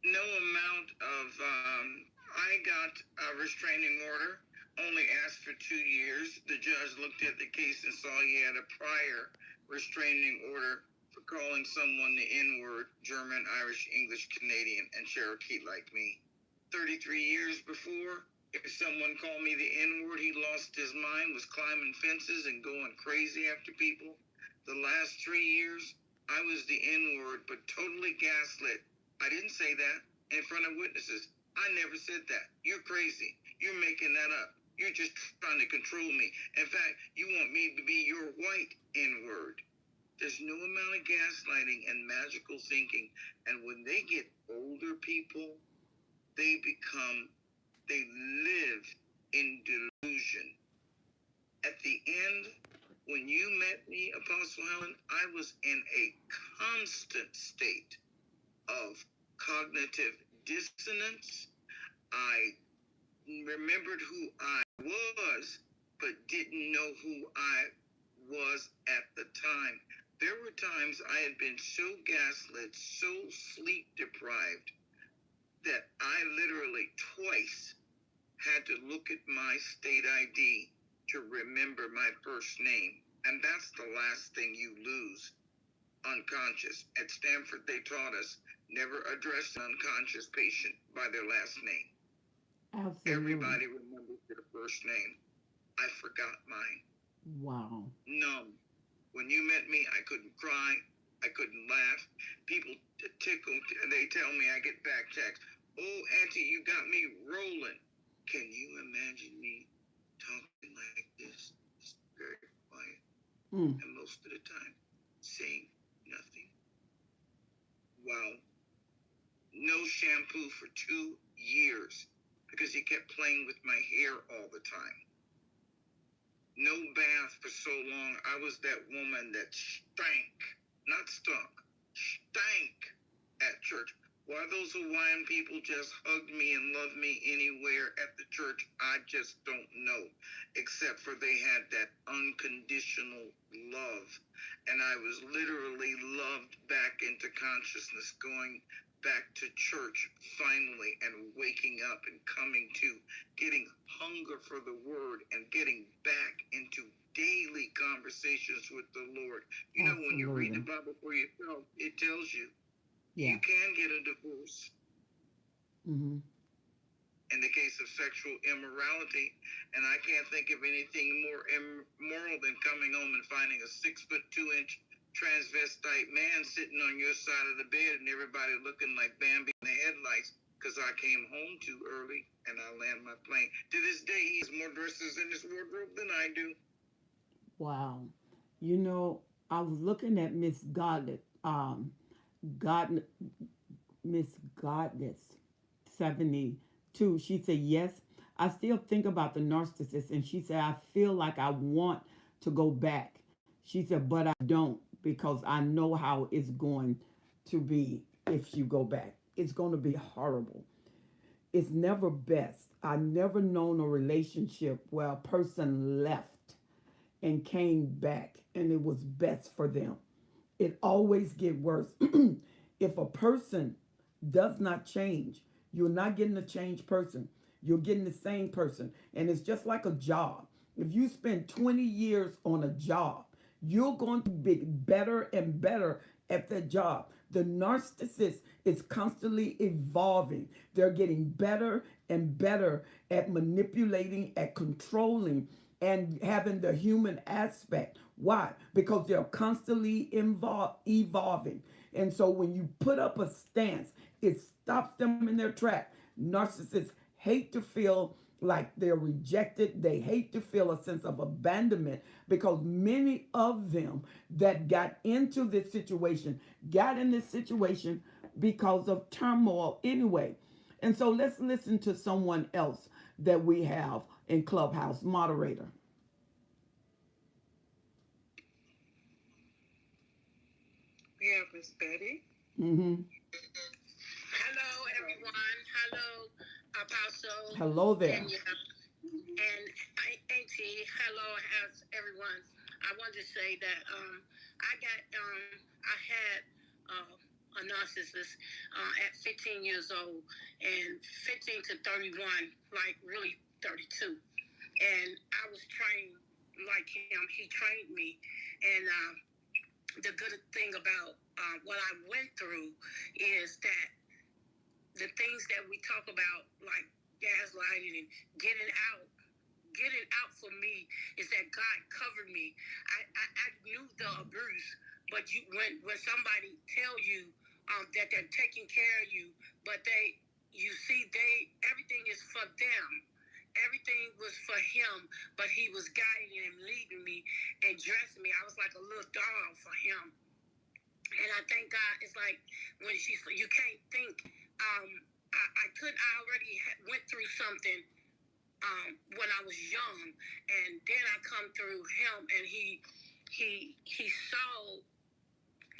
[SPEAKER 7] No amount of, I got a restraining order, only asked for 2 years. The judge looked at the case and saw he had a prior restraining order for calling someone the N-word, German, Irish, English, Canadian, and Cherokee like me. 33 years before, if someone called me the N-word, he lost his mind, was climbing fences and going crazy after people. The last 3 years, I was the N-word, but totally gaslit. I didn't say that in front of witnesses. I never said that. You're crazy. You're making that up. You're just trying to control me. In fact, you want me to be your white N-word. There's no amount of gaslighting and magical thinking. And when they get older people, they live in delusion. At the end, when you met me, Apostle Helen, I was in a constant state of cognitive dissonance. I remembered who I was, but didn't know who I was at the time. There were times I had been so gaslit, so sleep deprived, that I literally twice had to look at my state ID to remember my first name. And that's the last thing you lose unconscious. At Stanford, they taught us never address an unconscious patient by their last name.
[SPEAKER 1] Absolutely.
[SPEAKER 7] Everybody remembers their first name. I forgot mine.
[SPEAKER 1] Wow.
[SPEAKER 7] Numb. When you met me, I couldn't cry. I couldn't laugh. People tickle. They tell me, I get back text. Oh, Auntie, you got me rolling. Can you imagine me talking like this? It's very quiet. And most of the time, saying nothing. Wow. No shampoo for 2 years because he kept playing with my hair all the time. No bath for so long. I was that woman that stank, not stunk, stank at church. Why those Hawaiian people just hugged me and loved me anywhere at the church, I just don't know. Except for they had that unconditional love. And I was literally loved back into consciousness, going back to church finally, and waking up and coming to, getting hunger for the word and getting back into daily conversations with the Lord. You know, when you read the Bible for yourself, it tells you you can get a divorce. In the case of sexual immorality, and I can't think of anything more immoral than coming home and finding a 6'2" transvestite man sitting on your side of the bed and everybody looking like Bambi in the headlights because I came home too early and I land my plane. To this day, he has more dresses in his wardrobe than I do.
[SPEAKER 1] Wow. You know, I was looking at God, Miss Godness 72. She said, yes, I still think about the narcissist. And she said, I feel like I want to go back. She said, but I don't because I know how it's going to be if you go back. It's going to be horrible. It's never best. I never known a relationship where a person left and came back and it was best for them. It always get worse. If a person does not change, you're not getting a changed person. You're getting the same person. And it's just like a job. If you spend 20 years on a job, you're going to be better and better at that job. The narcissist is constantly evolving. They're getting better and better at manipulating, at controlling, and having the human aspect. Why? Because they're constantly evolving. And so when you put up a stance, it stops them in their track. Narcissists hate to feel like they're rejected. They hate to feel a sense of abandonment because many of them that got into this situation got in this situation because of turmoil anyway. And so let's listen to someone else that we have in Clubhouse. Moderator.
[SPEAKER 3] We have Miss Betty.
[SPEAKER 5] Hello, everyone. Hello, Apostle.
[SPEAKER 1] Hello there.
[SPEAKER 5] And Auntie. Hello, how's everyone? I wanted to say that I had a narcissist at 15 years old, and 15 to 31, like really 32. And I was trained like him. He trained me. And the good thing about what I went through is that the things that we talk about, like gaslighting and getting out for me is that God covered me. I knew the abuse, but when somebody tell you that they're taking care of you, but everything is for them. Everything was for him, but he was guiding and leading me and dressing me. I was like a little doll for him. And I thank God. It's like when you can't think. I already went through something when I was young, and then I come through him, and he saw.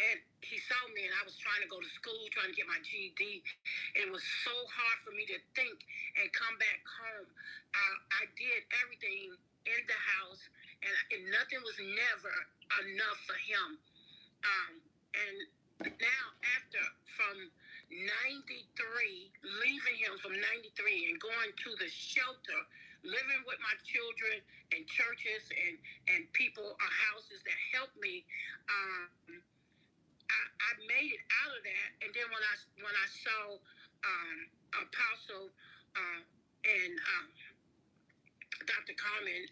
[SPEAKER 5] And he saw me, and I was trying to go to school, trying to get my GED. And it was so hard for me to think and come back home. I did everything in the house, and nothing was never enough for him.
[SPEAKER 8] And now, after from 93, leaving him from 93 and going to the shelter, living with my children and churches and people or houses that helped me, I made it out of that. And then when I saw Apostle and Dr. Carmen,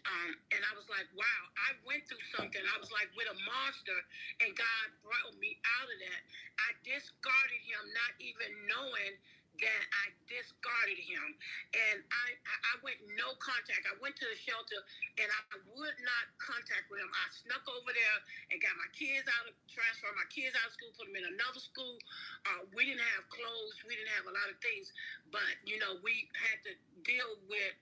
[SPEAKER 8] and I was like, wow, I went through something. I was like with a monster, and God brought me out of that. I discarded him, not even knowing that I discarded him. And I went no contact. I went to the shelter, and I would not contact with him. I snuck over there and got my kids out of, transferred my kids out of school, put them in another school. We didn't have clothes. We didn't have a lot of things. But, we had to deal with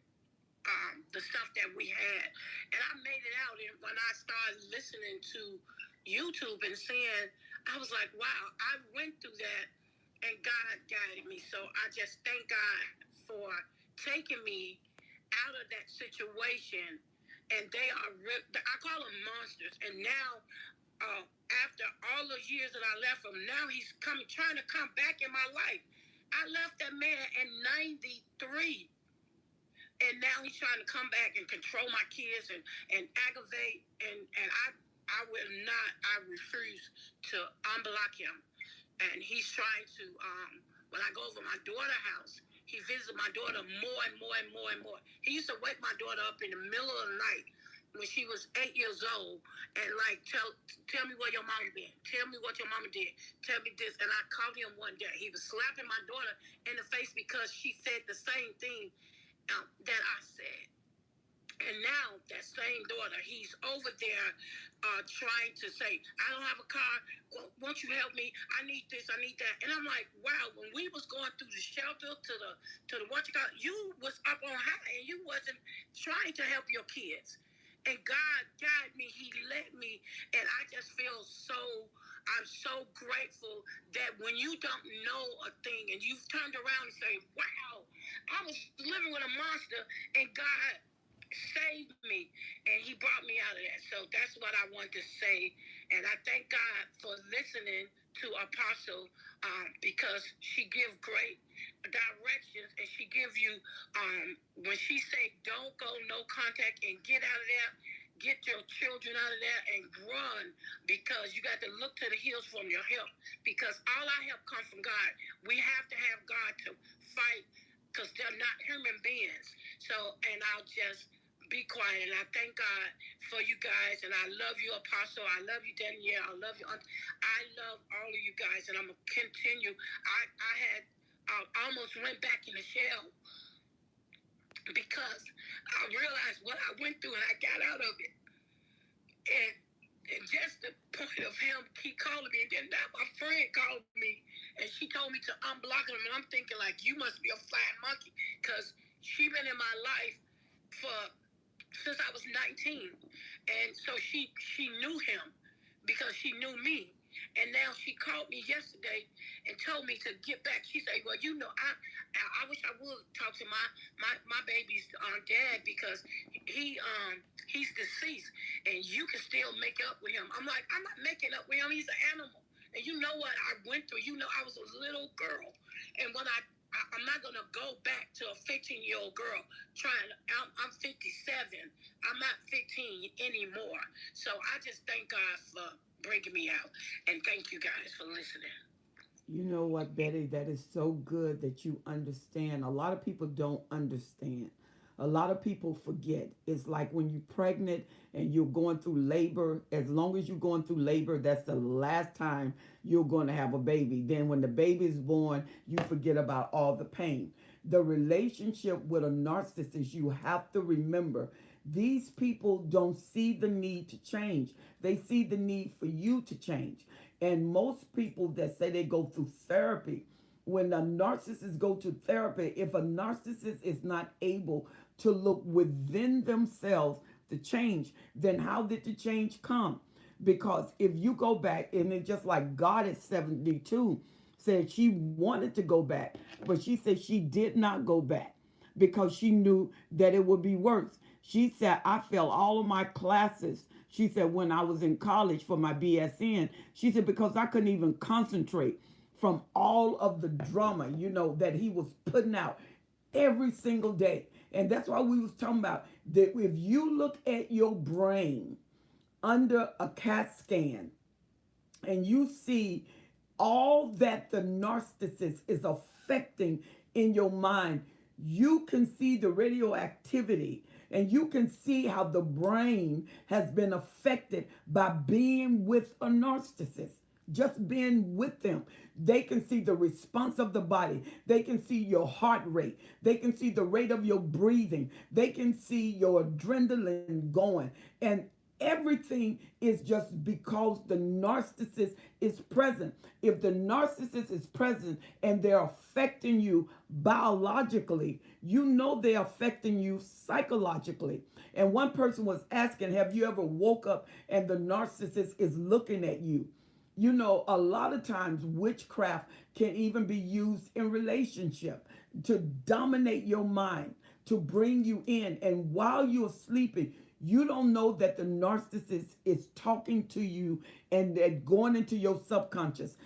[SPEAKER 8] the stuff that we had. And I made it out. And when I started listening to YouTube and seeing, I was like, wow, I went through that and God guided me. So I just thank God for taking me out of that situation. And they are, I call them monsters. And now, after all those years that I left him, now he's trying to come back in my life. I left that man in 93. And now he's trying to come back and control my kids and aggravate. And I will not, I refuse to unblock him. And he's trying to, when I go over my daughter's house, he visits my daughter more and more and more and more. He used to wake my daughter up in the middle of the night when she was 8 years old and like, tell me where your mama been. Tell me what your mama did. Tell me this. And I called him one day. He was slapping my daughter in the face because she said the same thing that I said. And now that same daughter, he's over there trying to say, I don't have a car. Won't you help me? I need this. I need that. And I'm like, wow, when we was going through the shelter to the what you got, you was up on high and you wasn't trying to help your kids. And God guided me. He led me. And I just feel I'm so grateful that when you don't know a thing and you've turned around and say, wow, I was living with a monster and God saved me and he brought me out of that. So that's what I wanted to say. And I thank God for listening to Apostle because she gives great directions and she gives you, when she say don't go, no contact and get out of there, get your children out of there and run because you got to look to the hills from your help because all our help comes from God. We have to have God to fight because they're not human beings. So, and I'll just be quiet. And I thank God for you guys. And I love you, Apostle. I love you, Danielle. I love you. I love all of you guys. And I'm going to continue. I had almost went back in the shell because I realized what I went through and I got out of it. And just the point of him keep calling me. And then now my friend called me and she told me to unblock him. And I'm thinking like, you must be a flying monkey because she been in my life since I was 19. And so she knew him because she knew me. And now she called me yesterday and told me to get back. She said, well, I wish I would talk to my baby's dad because he's deceased and you can still make up with him. I'm like, I'm not making up with him. He's an animal. And you know what I went through. I was a little girl. And when I'm not going to go back to a 15-year-old girl I'm 57. I'm not 15 anymore. So I just thank God for bringing me out. And thank you guys for listening.
[SPEAKER 1] You know what, Betty? That is so good that you understand. A lot of people don't understand. A lot of people forget. It's like when you're pregnant and you're going through labor, as long as you're going through labor, that's the last time you're going to have a baby. Then when the baby is born, you forget about all the pain. The relationship with a narcissist, you have to remember, these people don't see the need to change. They see the need for you to change. And most people that say they go through therapy, when a narcissist go to therapy, if a narcissist is not able to look within themselves to change, then how did the change come? Because if you go back, and it's just like God at 72 said she wanted to go back, but she said she did not go back because she knew that it would be worse. She said, I failed all of my classes. She said, when I was in college for my BSN, she said, because I couldn't even concentrate from all of the drama, that he was putting out every single day. And that's why we was talking about that if you look at your brain under a CAT scan and you see all that the narcissist is affecting in your mind, you can see the radioactivity and you can see how the brain has been affected by being with a narcissist. Just being with them, they can see the response of the body. They can see your heart rate. They can see the rate of your breathing. They can see your adrenaline going. And everything is just because the narcissist is present. If the narcissist is present and they're affecting you biologically, they're affecting you psychologically. And one person was asking, have you ever woke up and the narcissist is looking at you? A lot of times witchcraft can even be used in relationship to dominate your mind, to bring you in. And while you're sleeping, you don't know that the narcissist is talking to you and they're going into your subconscious,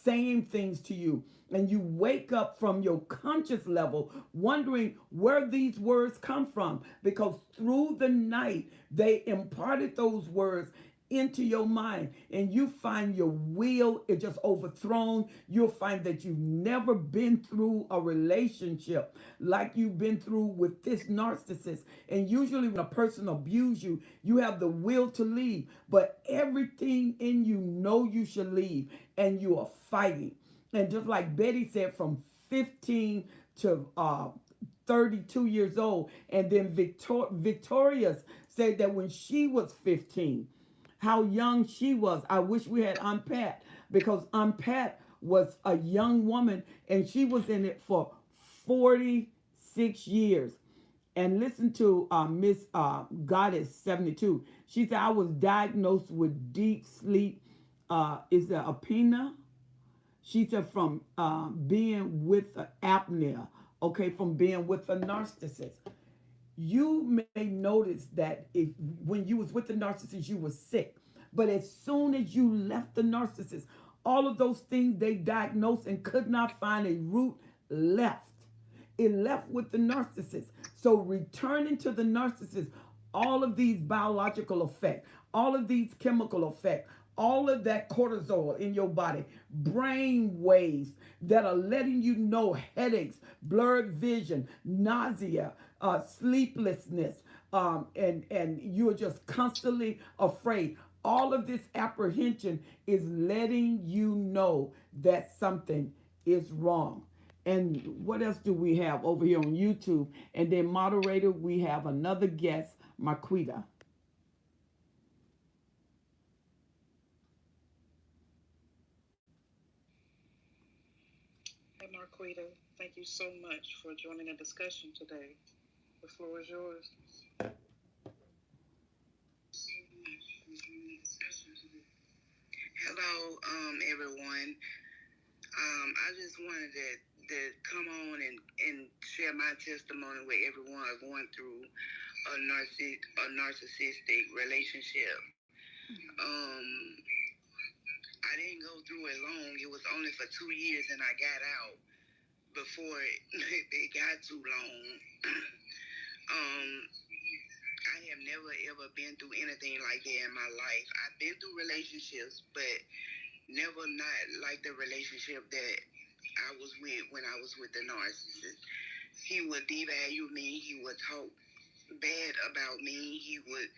[SPEAKER 1] saying things to you. And you wake up from your conscious level wondering where these words come from, because through the night they imparted those words into your mind, and you find your will is just overthrown. You'll find that you've never been through a relationship like you've been through with this narcissist. And usually when a person abuses you, you have the will to leave, but everything in you know you should leave, and you are fighting. And just like Betty said, from 15 to 32 years old. And then Victoria said that when she was 15, how young she was. I wish we had Aunt Pat, because Aunt Pat was a young woman and she was in it for 46 years. And listen to Miss Goddess 72. She said, I was diagnosed with deep sleep. Is there apnea? She said from being with apnea, okay, from being with a narcissist. You may notice that if when you was with the narcissist, you were sick. But as soon as you left the narcissist, all of those things they diagnosed and could not find a root left. It left with the narcissist. So returning to the narcissist, all of these biological effects, all of these chemical effects, all of that cortisol in your body, brain waves that are letting you know headaches, blurred vision, nausea, sleeplessness, and you're just constantly afraid. All of this apprehension is letting you know that something is wrong. And what else do we have over here on YouTube? And then, moderator, we have another guest, Marquita.
[SPEAKER 3] Hey, Marquita, thank you so much for joining the discussion today. The floor is yours.
[SPEAKER 7] Hello, everyone. I just wanted to come on and share my testimony with everyone going through a narcissistic relationship. I didn't go through it long. It was only for 2 years, and I got out before it got too long. I have never ever been through anything like that in my life. I've been through relationships, but never not like the relationship that I was with when I was with the narcissist. He would devalue me. He would talk bad about me. He would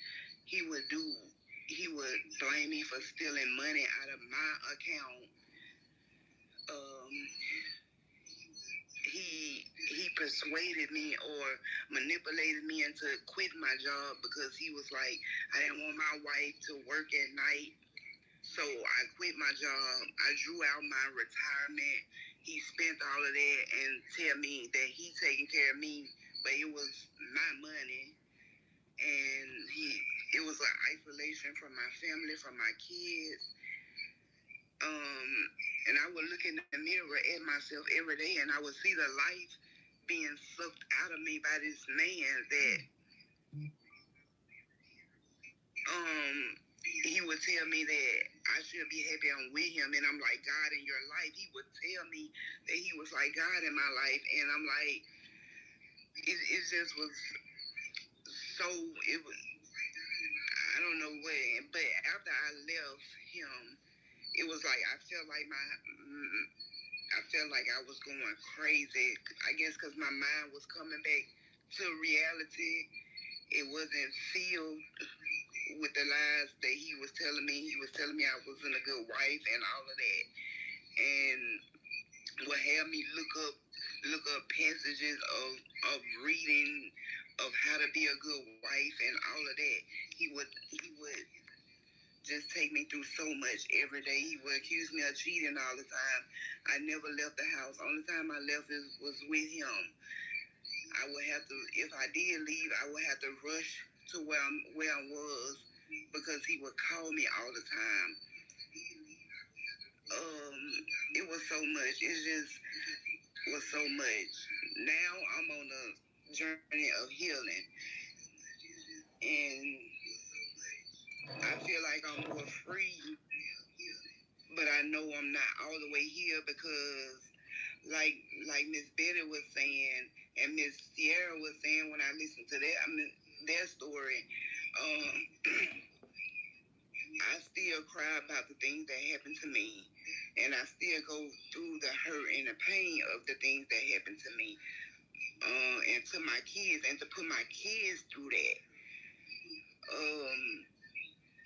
[SPEAKER 7] blame me for stealing money out of my account. Um, he persuaded me or manipulated me into quitting my job because he was like, I didn't want my wife to work at night. So I quit my job. I drew out my retirement. He spent all of that and tell me that he taking care of me, but it was my money. And it was an isolation from my family, from my kids. And I would look in the mirror at myself every day, and I would see the life being sucked out of me by this man that tell me that I should be happy I'm with him, and I'm like, God in your life. He would tell me that he was like God in my life, and I'm like, it just was so, it was, I don't know what, but after I left him, it was like I felt like I felt like I was going crazy. I guess because my mind was coming back to reality. It wasn't filled with the lies that he was telling me. He was telling me I wasn't a good wife and all of that, and would have me look up passages of reading of how to be a good wife and all of that. He would just take me through so much every day. He would accuse me of cheating all the time. I never left the house. Only time I left was with him. I would have to, if I did leave, I would have to rush to where I was because he would call me all the time. Um, it was so much. It just was so much. Now I'm on a journey of healing, and I feel like I'm more free, but I know I'm not all the way here because, like Miss Betty was saying, and Miss Sierra was saying when I listened to their story, um, I still cry about the things that happened to me, and I still go through the hurt and the pain of the things that happened to me, and to my kids, and to put my kids through that. Um,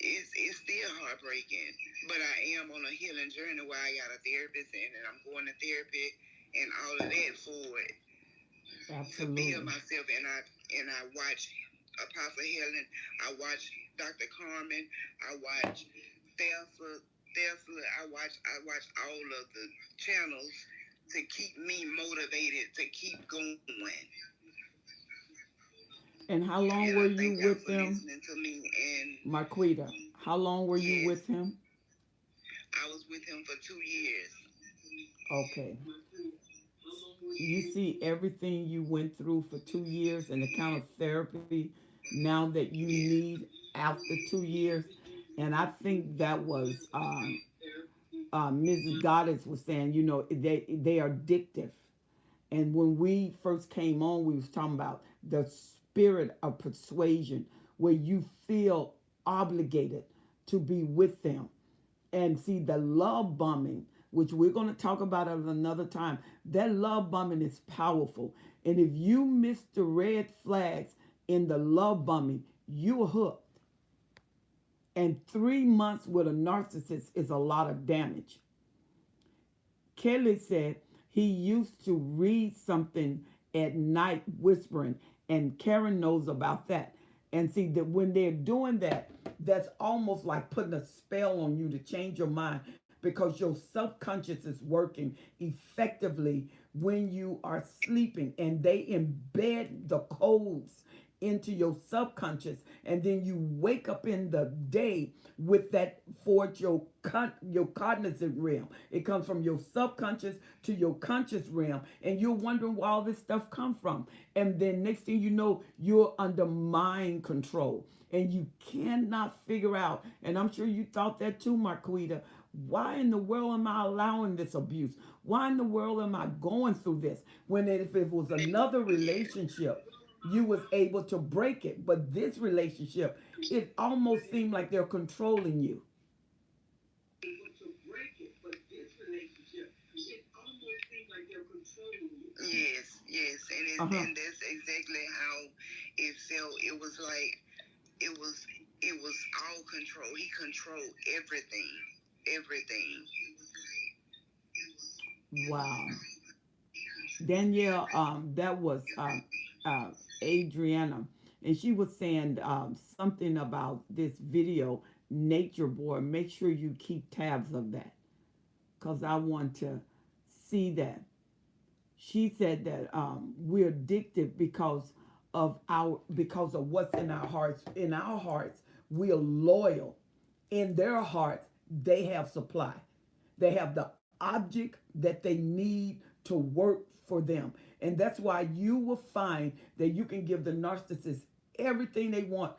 [SPEAKER 7] it's still heartbreaking, but I am on a healing journey where I got a therapist and I'm going to therapy and all of that for it to build
[SPEAKER 1] Absolutely.
[SPEAKER 7] myself. And I watch Apostle Helen, I watch Dr. Carmen, I watch Tesla, I watch all of the channels to keep me motivated to keep going.
[SPEAKER 1] And how long
[SPEAKER 7] And
[SPEAKER 1] were
[SPEAKER 7] I
[SPEAKER 1] you
[SPEAKER 7] thank God
[SPEAKER 1] with
[SPEAKER 7] for
[SPEAKER 1] him,
[SPEAKER 7] listening to me. And
[SPEAKER 1] Marquita? How long were you
[SPEAKER 7] yes,
[SPEAKER 1] with him?
[SPEAKER 7] I was with him for 2 years.
[SPEAKER 1] Okay. You see everything you went through for 2 years and the kind of therapy now that you
[SPEAKER 7] Yes.
[SPEAKER 1] need after 2 years. And I think that was Mrs. Goddess was saying, they are addictive. And when we first came on, we was talking about the spirit of persuasion, where you feel obligated to be with them. And see, the love bombing, which we're going to talk about at another time, that love bombing is powerful. And if you miss the red flags in the love bombing, you're hooked. And 3 months with a narcissist is a lot of damage. Kelly said he used to read something at night whispering, and Karen knows about that. And see that when they're doing that, that's almost like putting a spell on you to change your mind because your subconscious is working effectively when you are sleeping, and they embed the codes into your subconscious, and then you wake up in the day with that for your cognizant realm. It comes from your subconscious to your conscious realm, and you're wondering where all this stuff come from. And then next thing you know, you're under mind control, and you cannot figure out. And I'm sure you thought that too, Marquita. Why in the world am I allowing this abuse? Why in the world am I going through this? When if it was another relationship, you was able to break it. But this relationship, it almost seemed like they're controlling you.
[SPEAKER 7] Yes, yes,
[SPEAKER 1] Uh-huh.
[SPEAKER 7] and that's exactly how it felt. It was like it was it was all control. He controlled everything, everything.
[SPEAKER 1] Wow. Danielle, that was uh, Adriana, and she was saying something about this video, Nature Boy. Make sure you keep tabs of that because I want to see that. She said that we're addicted because of what's in our hearts. In our hearts, we are loyal. In their hearts, they have supply. They have the object that they need to work for them. And that's why you will find that you can give the narcissist everything they want.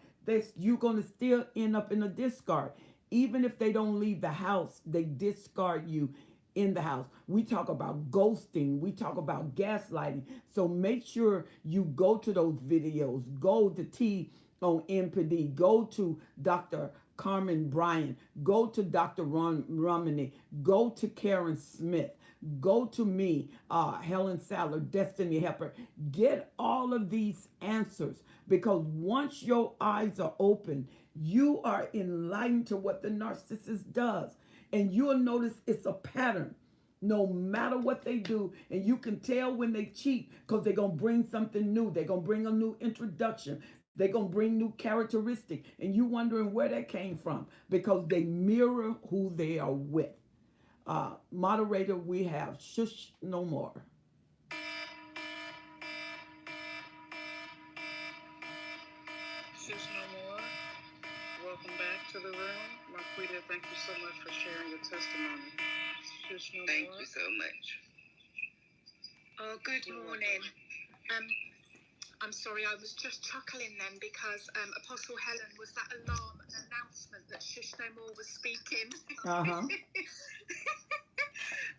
[SPEAKER 1] You're going to still end up in a discard. Even if they don't leave the house, they discard you in the house. We talk about ghosting, we talk about gaslighting. So make sure you go to those videos, go to T on MPD, go to Dr. Carmen Bryan, go to Dr. Ron Romney, go to Karen Smith, go to me, Helen Sattler, Destiny Helper. Get all of these answers, because once your eyes are open, you are enlightened to what the narcissist does. And you'll notice it's a pattern no matter what they do. And you can tell when they cheat, because they're going to bring something new. They're going to bring a new introduction. They're going to bring new characteristic. And you wondering where that came from, because they mirror who they are with. Moderator, we have Shush No More.
[SPEAKER 3] Sis no more. Welcome back to the room. Marquita, thank you so much for sharing your testimony. Sis no
[SPEAKER 5] Thank
[SPEAKER 3] more.
[SPEAKER 5] you so much.
[SPEAKER 9] Oh, good morning. I'm sorry, I was just chuckling then because Apostle Helen, was that alarm an announcement that Shush No More was speaking?
[SPEAKER 1] Uh-huh.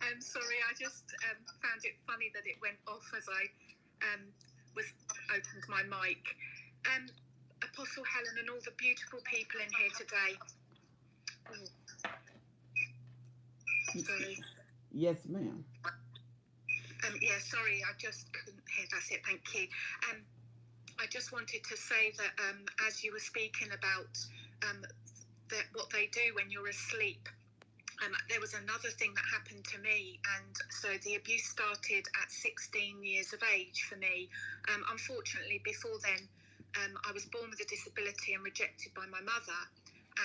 [SPEAKER 9] I'm sorry, I just found it funny that it went off as I was opened my mic. Apostle Helen and all the beautiful people in here today. Oh. Sorry.
[SPEAKER 1] Yes, ma'am.
[SPEAKER 9] Yeah, sorry, I just couldn't hear. That's it, thank you. I just wanted to say that as you were speaking about what they do when you're asleep, there was another thing that happened to me. And so the abuse started at 16 years of age for me. Unfortunately, before then, I was born with a disability and rejected by my mother.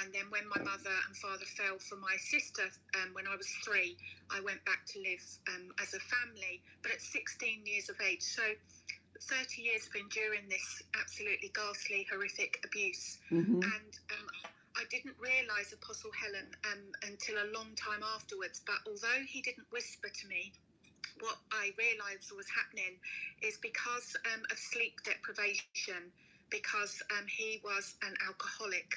[SPEAKER 9] And then when my mother and father fell for my sister when I was 3, I went back to live as a family, but at 16 years of age. So 30 years of enduring this absolutely ghastly, horrific abuse.
[SPEAKER 1] Mm-hmm.
[SPEAKER 9] And I didn't realise Apostle Helen until a long time afterwards. But although he didn't whisper to me, what I realised was happening is because of sleep deprivation, because he was an alcoholic.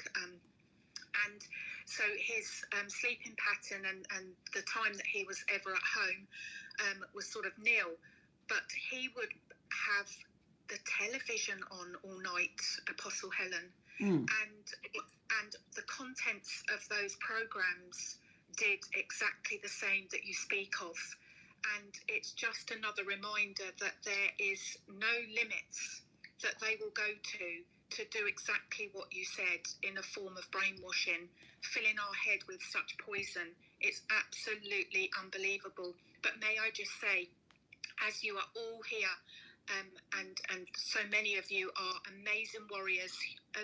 [SPEAKER 9] And so his sleeping pattern and the time that he was ever at home was sort of nil. But he would have the television on all night, Apostle Helen. And the contents of those programs did exactly the same that you speak of. And it's just another reminder that there is no limits that they will go to do exactly what you said in a form of brainwashing, filling our head with such poison. It's absolutely unbelievable. But may I just say, as you are all here, and so many of you are amazing warriors,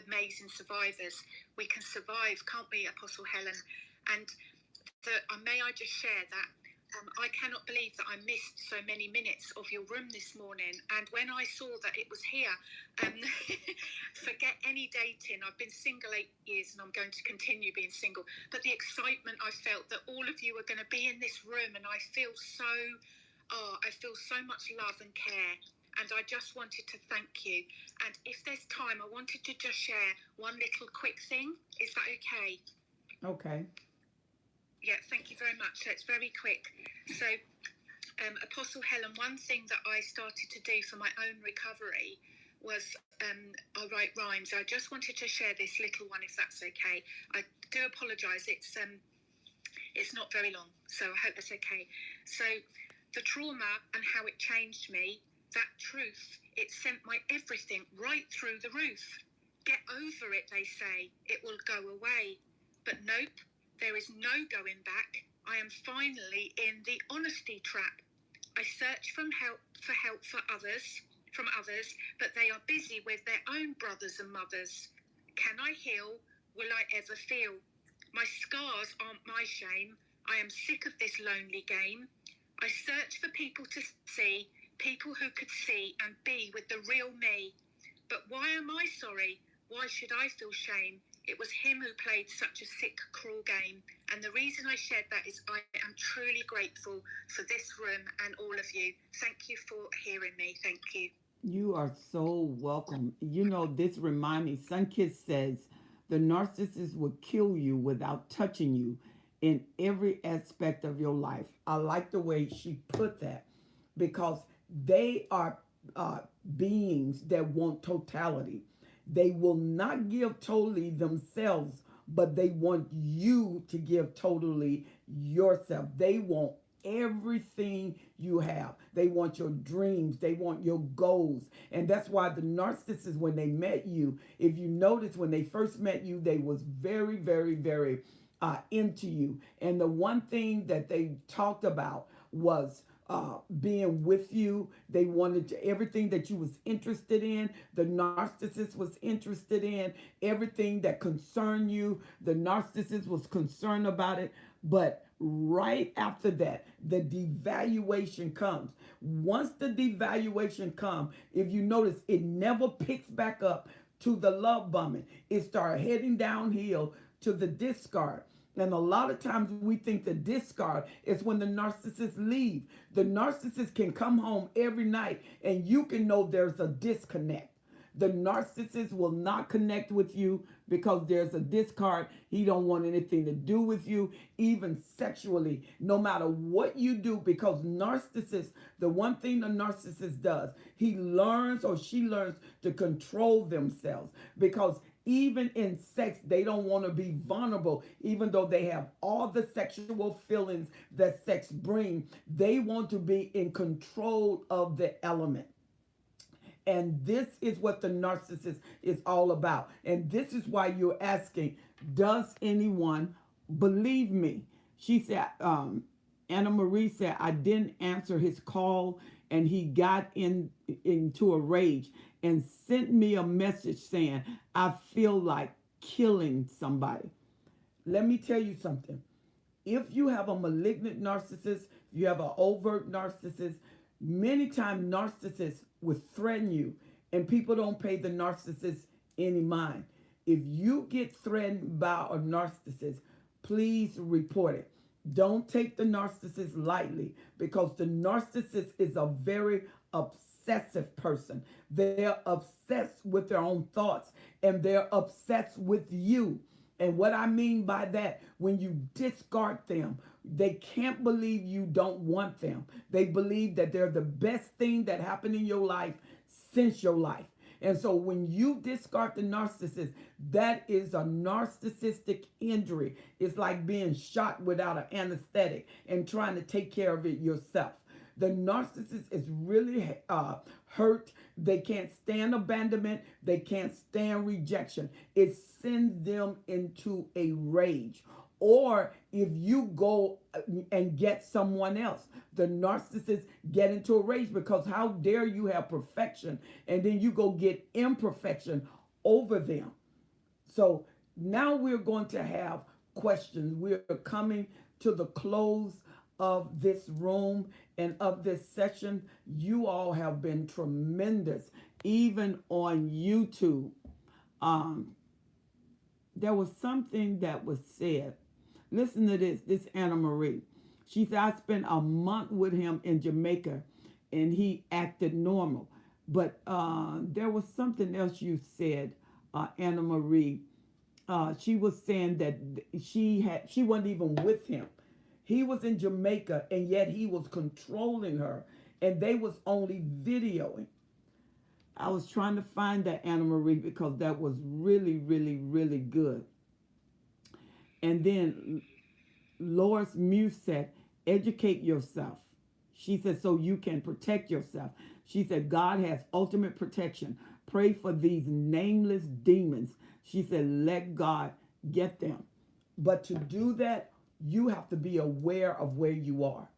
[SPEAKER 9] amazing survivors, we can survive, can't we, Apostle Helen? And may I just share that I cannot believe that I missed so many minutes of your room this morning. And when I saw that it was here, forget any dating. I've been single 8 years and I'm going to continue being single. But the excitement I felt that all of you are going to be in this room, and I feel so much love and care. And I just wanted to thank you. And if there's time, I wanted to just share one little quick thing. Is that okay?
[SPEAKER 1] Okay.
[SPEAKER 9] Yeah, thank you very much. So it's very quick. So, Apostle Helen, one thing that I started to do for my own recovery was I write rhymes. I just wanted to share this little one, if that's okay. I do apologise. It's not very long, so I hope that's okay. So, the trauma and how it changed me, that truth, it sent my everything right through the roof. Get over it, they say. It will go away. But nope. There is no going back. I am finally in the honesty trap. I search for help from others, but they are busy with their own brothers and mothers. Can I heal? Will I ever feel? My scars aren't my shame. I am sick of this lonely game. I search for people to see, people who could see and be with the real me. But why am I sorry? Why should I feel shame? It was him who played such a sick, cruel game. And the reason I shared that is I am truly grateful for this room and all of you. Thank you for hearing me. Thank you.
[SPEAKER 1] You are so welcome. You know, this reminds me, Sunkiss says, The narcissist will kill you without touching you in every aspect of your life. I like the way she put that because they are uh, beings that want totality. They will not give totally themselves, but they want you to give totally yourself. They want everything you have. They want your dreams. They want your goals. And that's why the narcissists, when they met you, if you notice when they first met you, they was very, very, very into you. And the one thing that they talked about was being with you. They wanted to, everything that you was interested in, the narcissist was interested in. Everything that concerned you, the narcissist was concerned about it. But right after that, the devaluation comes. Once the devaluation comes, if you notice, it never picks back up to the love bombing. It started heading downhill to the discard. And a lot of times we think the discard is when the narcissist leave. The narcissist can come home every night and you can know there's a disconnect. The narcissist will not connect with you because there's a discard. He don't want anything to do with you, even sexually, no matter what you do, because narcissist, the one thing the narcissist does, he learns or she learns to control themselves because even in sex, they don't want to be vulnerable, even though they have all the sexual feelings that sex brings. They want to be in control of the element. And this is what the narcissist is all about. And this is why you're asking, does anyone believe me? She said, Anna Marie said, I didn't answer his call and he got into a rage and sent me a message saying, I feel like killing somebody. Let me tell you something. If you have a malignant narcissist, you have an overt narcissist, many times narcissists will threaten you and people don't pay the narcissist any mind. If you get threatened by a narcissist, please report it. Don't take the narcissist lightly because the narcissist is a very obsessive person. They're obsessed with their own thoughts and they're obsessed with you. And what I mean by that, when you discard them, they can't believe you don't want them. They believe that they're the best thing that happened in your life since your life. And so when you discard the narcissist, that is a narcissistic injury. It's like being shot without an anesthetic and trying to take care of it yourself. The narcissist is really hurt. They can't stand abandonment. They can't stand rejection. It sends them into a rage. Or if you go and get someone else, the narcissist get into a rage because how dare you have perfection and then you go get imperfection over them. So now we're going to have questions. We're coming to the close of this room and of this session. You all have been tremendous, even on YouTube. There was something that was said. Listen to this Anna Marie. She said, I spent a month with him in Jamaica and he acted normal. But there was something else you said, Anna Marie. She was saying that she wasn't even with him. He was in Jamaica and yet he was controlling her and they was only videoing. I was trying to find that, Anna Marie, because that was really, really, really good. And then Lois Muse said, educate yourself. She said, so you can protect yourself. She said, God has ultimate protection. Pray for these nameless demons. She said, let God get them. But to do that, you have to be aware of where you are.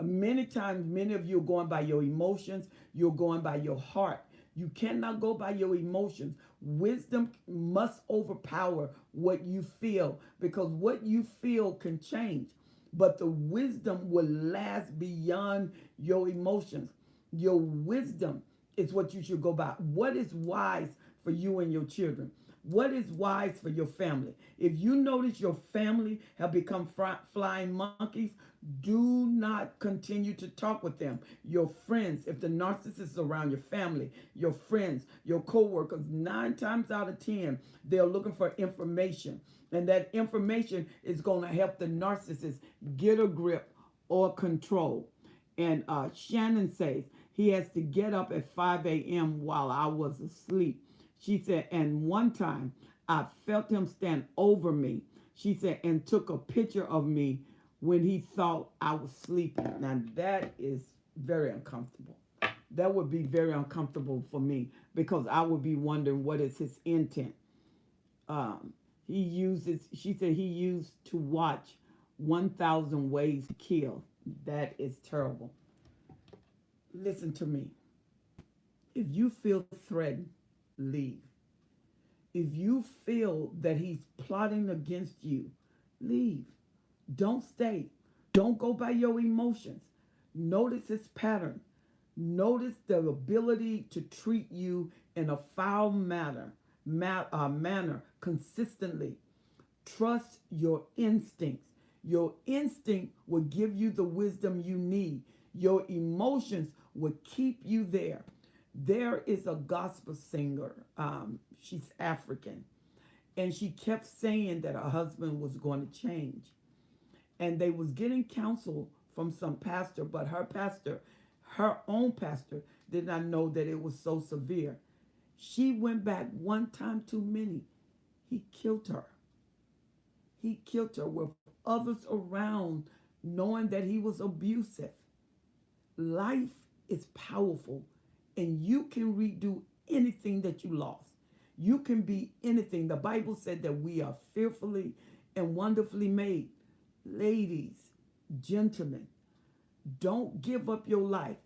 [SPEAKER 1] Many times, many of you are going by your emotions. You're going by your heart. You cannot go by your emotions. Wisdom must overpower what you feel because what you feel can change. But the wisdom will last beyond your emotions. Your wisdom is what you should go by. What is wise for you and your children? What is wise for your family? If you notice your family have become flying monkeys, do not continue to talk with them. Your friends, if the narcissist is around your family, your friends, your co-workers, 9 times out of 10, they're looking for information. And that information is going to help the narcissist get a grip or control. And Shannon says he has to get up at 5 a.m. while I was asleep. She said, and one time I felt him stand over me. She said, and took a picture of me when he thought I was sleeping. Now that is very uncomfortable. That would be very uncomfortable for me because I would be wondering what is his intent. She said he used to watch 1,000 Ways to Kill. That is terrible. Listen to me. If you feel threatened, leave. If you feel that he's plotting against you, leave. Don't stay. Don't go by your emotions. Notice his pattern. Notice the ability to treat you in a foul manner consistently. Trust your instincts. Your instinct will give you the wisdom you need. Your emotions will keep you there. There is a gospel singer. She's African. And she kept saying that her husband was going to change. And they was getting counsel from some pastor, but her own pastor, did not know that it was so severe. She went back one time too many. He killed her. He killed her with others around knowing that he was abusive. Life is powerful and you can redo anything that you lost. You can be anything. The Bible said that we are fearfully and wonderfully made. Ladies, gentlemen, don't give up your life.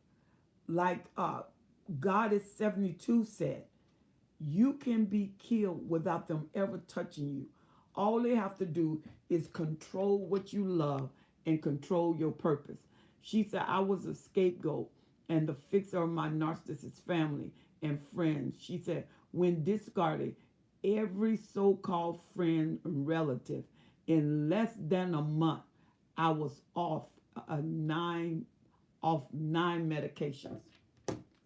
[SPEAKER 1] Like God is 72 said, you can be killed without them ever touching you. All they have to do is control what you love and control your purpose. She said, I was a scapegoat and the fixer of my narcissist family and friends. She said, when discarded, every so-called friend and relative, in less than a month, I was off 9 medications.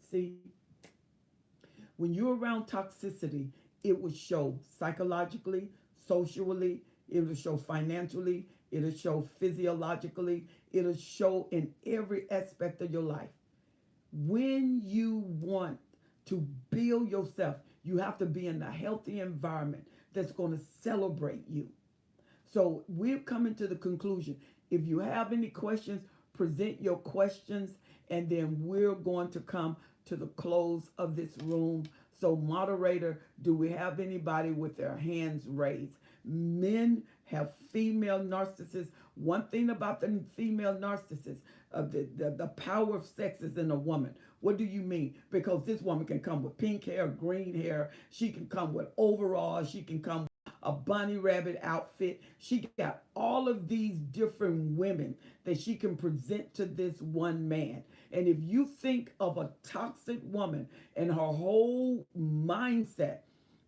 [SPEAKER 1] See, when you're around toxicity, it will show psychologically, socially, it will show financially, it'll show physiologically, it'll show in every aspect of your life. When you want to build yourself, you have to be in a healthy environment that's going to celebrate you. So we're coming to the conclusion. If you have any questions, present your questions, and then we're going to come to the close of this room. So moderator, do we have anybody with their hands raised? Men have female narcissists. One thing about the female narcissist, the power of sex is in a woman. What do you mean? Because this woman can come with pink hair, green hair. She can come with overalls. She can come with a bunny rabbit outfit. She got all of these different women that she can present to this one man. And if you think of a toxic woman and her whole mindset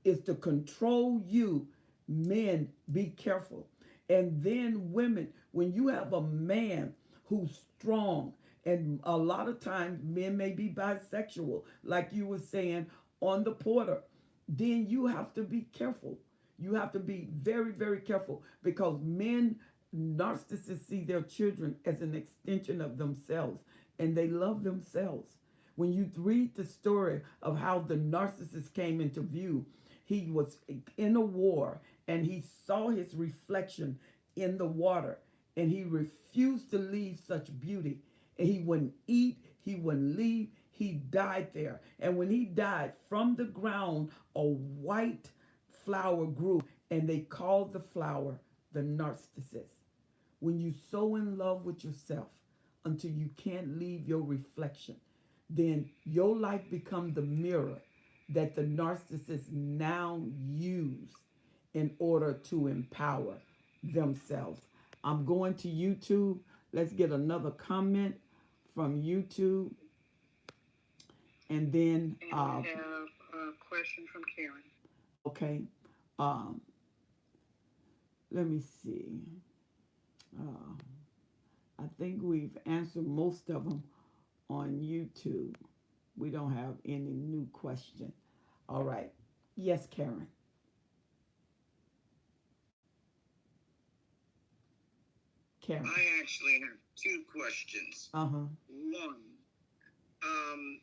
[SPEAKER 1] is to control you, men, be careful. And then women, when you have a man who's strong, and a lot of times men may be bisexual, like you were saying on the porter, then you have to be careful. You have to be very, very careful because men, narcissists see their children as an extension of themselves and they love themselves. When you read the story of how the narcissist came into view, he was in a war and he saw his reflection in the water and he refused to leave such beauty. And he wouldn't eat, he wouldn't leave, he died there. And when he died, from the ground, a white flower grew and they called the flower the narcissist. When you so in love with yourself until you can't leave your reflection, then your life becomes the mirror that the narcissists now use in order to empower themselves. I'm going to YouTube. Let's get another comment from YouTube. And then
[SPEAKER 3] And we have a question from Karen.
[SPEAKER 1] okay. Um, let me see. Uh, I think we've answered most of them on YouTube. We don't have any new question. All right. Yes, Karen. Karen.
[SPEAKER 7] I actually have two questions.
[SPEAKER 1] Uh huh.
[SPEAKER 7] One, um,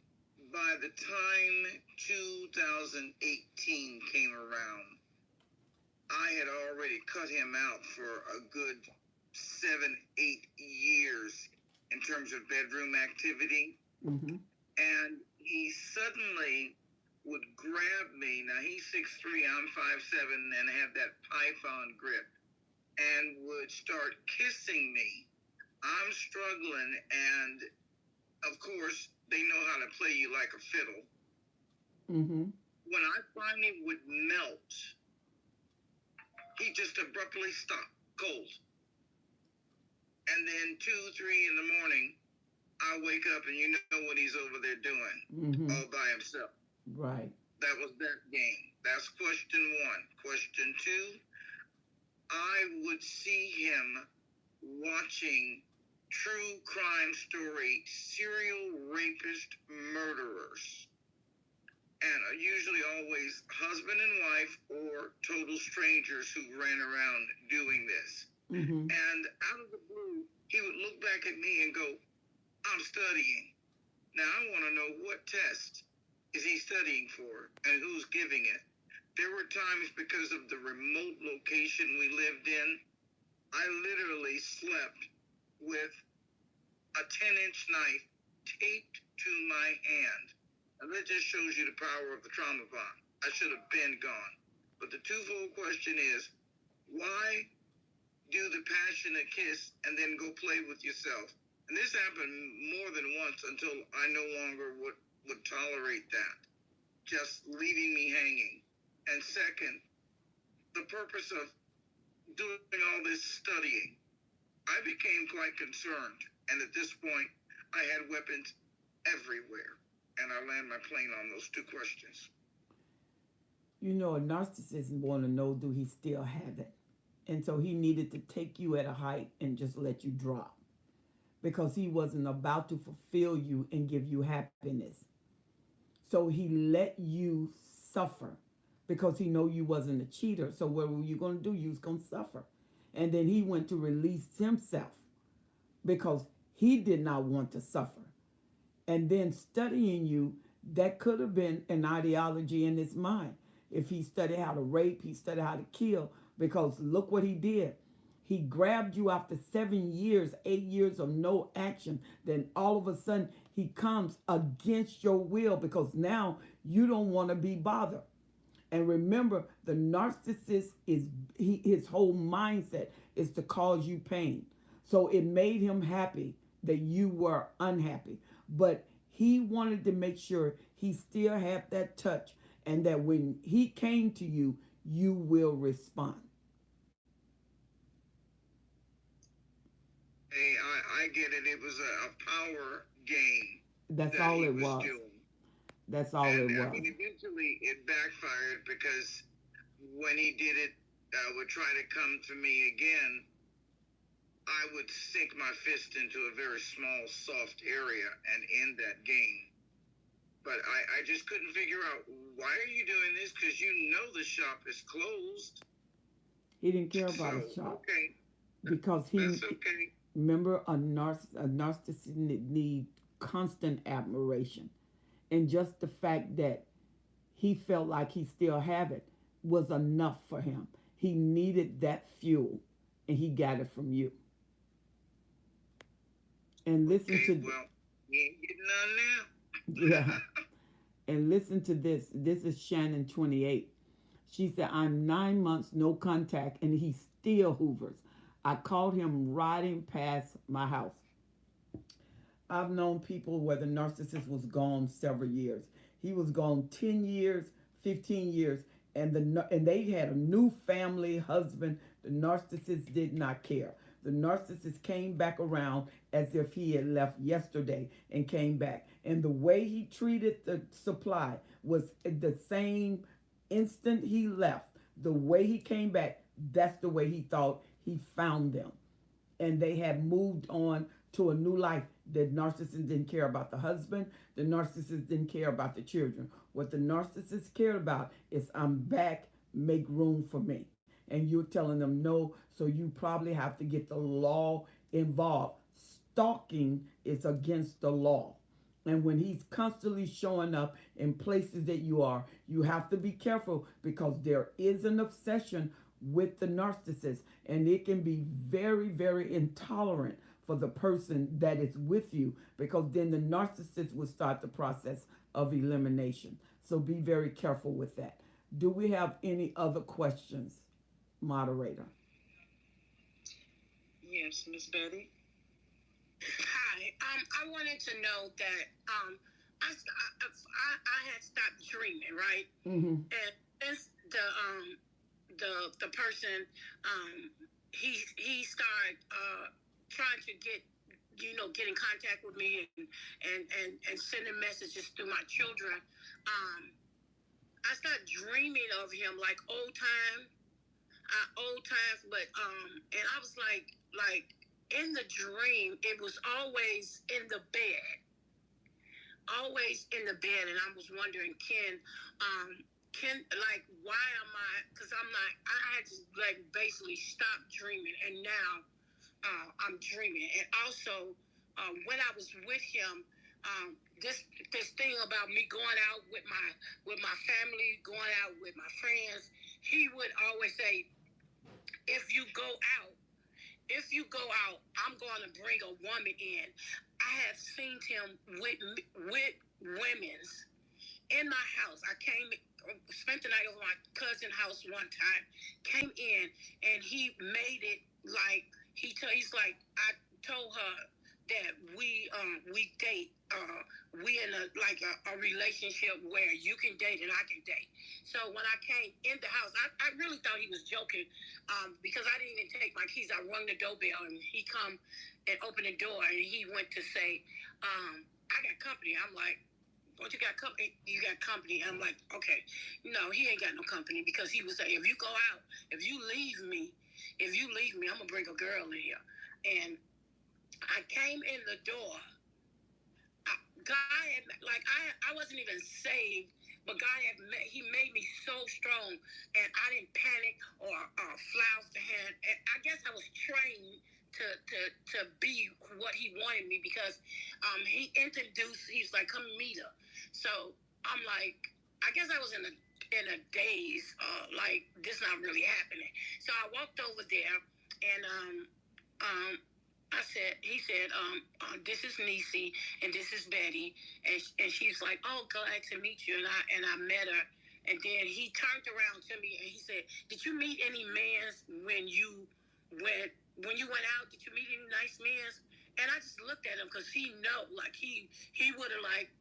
[SPEAKER 7] by the time 2018 came around, I had already cut him out for a good 7, 8 years in terms of bedroom activity.
[SPEAKER 1] Mm-hmm.
[SPEAKER 7] And he suddenly would grab me. Now he's 6'3", I'm 5'7", and had that python grip, and would start kissing me. I'm struggling, and of course, they know how to play you like a fiddle.
[SPEAKER 1] Mm-hmm.
[SPEAKER 7] When I finally would melt, he just abruptly stopped cold. And then 2, 3 in the morning, I wake up and you know what he's over there doing, all by himself.
[SPEAKER 1] Right.
[SPEAKER 7] That was that game. That's question one. Question two, I would see him watching true crime story serial rapist murderers. And usually always husband and wife or total strangers who ran around doing this.
[SPEAKER 1] Mm-hmm.
[SPEAKER 7] And out of the blue, he would look back at me and go, I'm studying. Now I want to know what test is he studying for and who's giving it. There were times because of the remote location we lived in, I literally slept with a 10-inch knife taped to my hand. And that just shows you the power of the trauma bond. I should have been gone. But the twofold question is, why do the passionate kiss and then go play with yourself? And this happened more than once until I no longer would tolerate that, just leaving me hanging. And second, the purpose of doing all this studying, I became quite concerned. And at this point, I had weapons everywhere. And I land my plane on those two questions.
[SPEAKER 1] You know, a narcissist want to know, do he still have it? And so he needed to take you at a height and just let you drop, because he wasn't about to fulfill you and give you happiness. So he let you suffer because he know you wasn't a cheater. So what were you going to do? You was going to suffer. And then he went to release himself because he did not want to suffer. And then studying you, that could have been an ideology in his mind. If he studied how to rape, he studied how to kill, because look what he did. He grabbed you after 7 years, 8 years of no action. Then all of a sudden he comes against your will because now you don't want to be bothered. And remember, the narcissist his whole mindset is to cause you pain. So it made him happy that you were unhappy. But he wanted to make sure he still had that touch, and that when he came to you, you will respond.
[SPEAKER 7] Hey, I get it. It was a power game
[SPEAKER 1] That's
[SPEAKER 7] that
[SPEAKER 1] all
[SPEAKER 7] he
[SPEAKER 1] it
[SPEAKER 7] was
[SPEAKER 1] was.
[SPEAKER 7] doing.
[SPEAKER 1] That's all
[SPEAKER 7] And
[SPEAKER 1] it
[SPEAKER 7] I
[SPEAKER 1] was.
[SPEAKER 7] mean, eventually it backfired because when he did it, would try to come to me again, I would sink my fist into a very small, soft area and end that game. But I just couldn't figure out, why are you doing this? Because you know the shop is closed.
[SPEAKER 1] He didn't care about his shop.
[SPEAKER 7] Okay.
[SPEAKER 1] Because
[SPEAKER 7] That's okay.
[SPEAKER 1] remember, a narcissist need constant admiration. And just the fact that he felt like he still have it was enough for him. He needed that fuel, and he got it from you. And listen
[SPEAKER 7] Okay,
[SPEAKER 1] to
[SPEAKER 7] well, you ain't getting none now.
[SPEAKER 1] yeah. And listen to this. This is Shannon 28. She said, I'm 9 months no contact, and he still hoovers. I caught him riding past my house. I've known people where the narcissist was gone several years. He was gone 10 years, 15 years, and they had a new family, husband. The narcissist did not care. The narcissist came back around as if he had left yesterday and came back. And the way he treated the supply was the same instant he left. The way he came back, that's the way he thought he found them. And they had moved on to a new life. The narcissist didn't care about the husband. The narcissist didn't care about the children. What the narcissist cared about is, I'm back, make room for me. And you're telling them no, so you probably have to get the law involved. Stalking is against the law. And when he's constantly showing up in places that you have to be careful, because there is an obsession with the narcissist, and it can be very, very intolerant for the person that is with you, because then the narcissist will start the process of elimination. So be very careful with that. Do we have any other questions, moderator?
[SPEAKER 3] Yes, Miss Betty.
[SPEAKER 8] Hi. I wanted to know that I had stopped dreaming, right?
[SPEAKER 1] Mm-hmm.
[SPEAKER 8] And since the person he started trying to get in contact with me and sending messages through my children. I started dreaming of him like old times, but and I was like in the dream, it was always in the bed, and I was wondering, can like, why am I? Because I had to like basically stop dreaming, and now I'm dreaming. And also, when I was with him, this thing about me going out with my family, going out with my friends, he would always say, if you go out, I'm going to bring a woman in. I have seen him with women's in my house. I spent the night over my cousin's house one time, came in, and he made it like, he's like, I told her that we date, we in a relationship where you can date and I can date. So when I came in the house, I really thought he was joking, because I didn't even take my keys. I rung the doorbell, and he come and opened the door, and he went to say, I got company. I'm like, what you got company? You got company. I'm like, okay. No, he ain't got no company, because he was saying, if you go out, if you leave me, I'm gonna bring a girl in here. And I came in the door. God had, like, I wasn't even saved, but God he made me so strong, and I didn't panic or flounce the hand. And I guess I was trained to be what he wanted me, because he was like, come meet her. So I'm like, I guess I was in a daze, like, this not really happening. So I walked over there, and he said, this is Niecy, and this is Betty, and she's like, oh, glad to meet you, and I met her, and then he turned around to me and he said, did you meet any mans when you went out? Did you meet any nice mans? And I just looked at him, because he like he would have like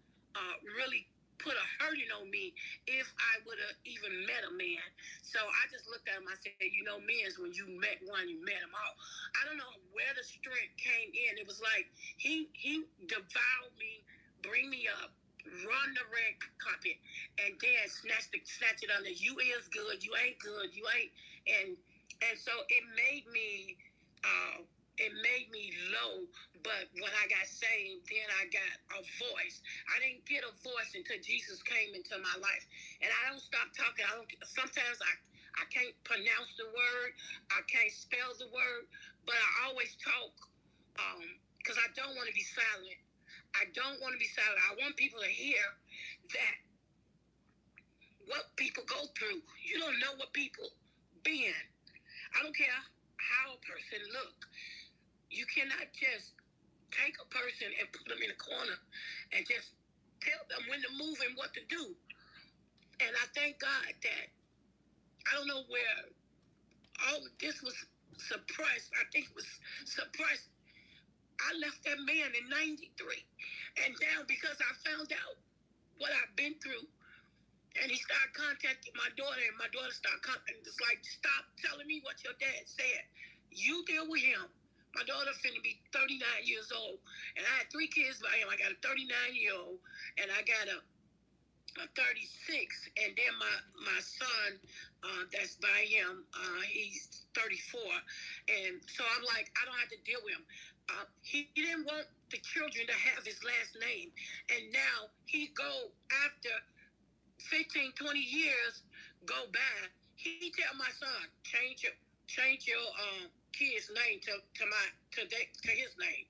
[SPEAKER 8] really put a hurting on me if I would have even met a man. So I just looked at him. I said, men's, when you met one, you met them all. I don't know where the strength came in. It was like he devoured me, bring me up, run the red carpet, and then snatch it under. You is good. You ain't good. You ain't. And so it made me low. But when I got saved, then I got a voice. I didn't get a voice until Jesus came into my life. And I don't stop talking. Sometimes I can't pronounce the word. I can't spell the word. But I always talk, because I don't want to be silent. I want people to hear that what people go through. You don't know what people been. I don't care how a person look. You cannot just take a person and put them in a corner and just tell them when to move and what to do. And I thank God that I don't know where all of this was suppressed. I think it was suppressed. I left that man in 93. And now, because I found out what I've been through, and he started contacting my daughter, and my daughter started contacting, it's like, stop telling me what your dad said. You deal with him. My daughter finna be 39 years old, and I had 3 kids by him. I got a 39-year-old, and I got a 36, and then my son, that's by him, he's 34, and so I'm like, I don't have to deal with him. He didn't want the children to have his last name, and now he go after 15, 20 years go by. He tell my son, change your kid's name to his name.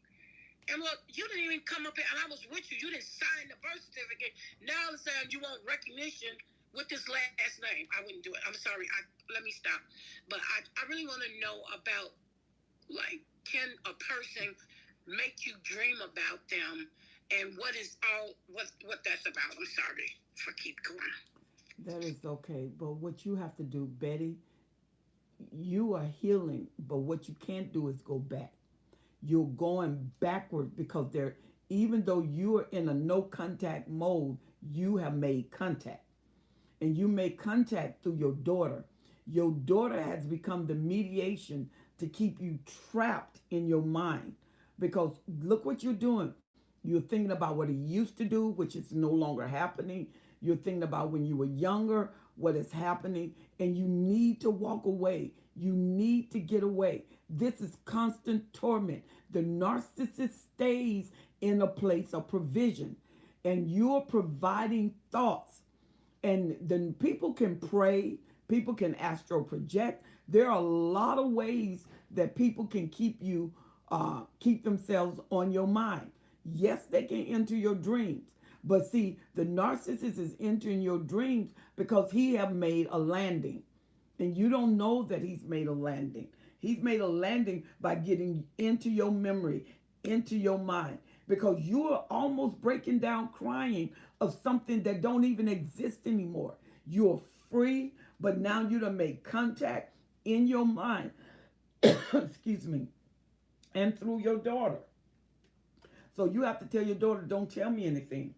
[SPEAKER 8] And look, you didn't even come up here, and I was with you. You didn't sign the birth certificate. Now all of a sudden you want recognition with this last name. I wouldn't do it. I'm sorry. Let me stop. But I really want to know about, like, can a person make you dream about them, and what that's about? I'm sorry for keep going.
[SPEAKER 1] That is okay. But what you have to do, Betty, you are healing, but what you can't do is go back. You're going backward because there, even though you are in a no contact mode, you have made contact. And you make contact through your daughter. Your daughter has become the mediation to keep you trapped in your mind. Because look what you're doing. You're thinking about what he used to do, which is no longer happening. You're thinking about when you were younger, what is happening, and you need to walk away. You need to get away. This is constant torment. The narcissist stays in a place of provision, and you're providing thoughts. And then people can pray, people can astral project. There are a lot of ways that people can keep themselves on your mind. Yes, they can enter your dreams. But see, the narcissist is entering your dreams because he have made a landing. And you don't know that he's made a landing. He's made a landing by getting into your memory, into your mind. Because you are almost breaking down crying of something that don't even exist anymore. You're free, but now you done made contact in your mind. Excuse me. And through your daughter. So you have to tell your daughter, don't tell me anything.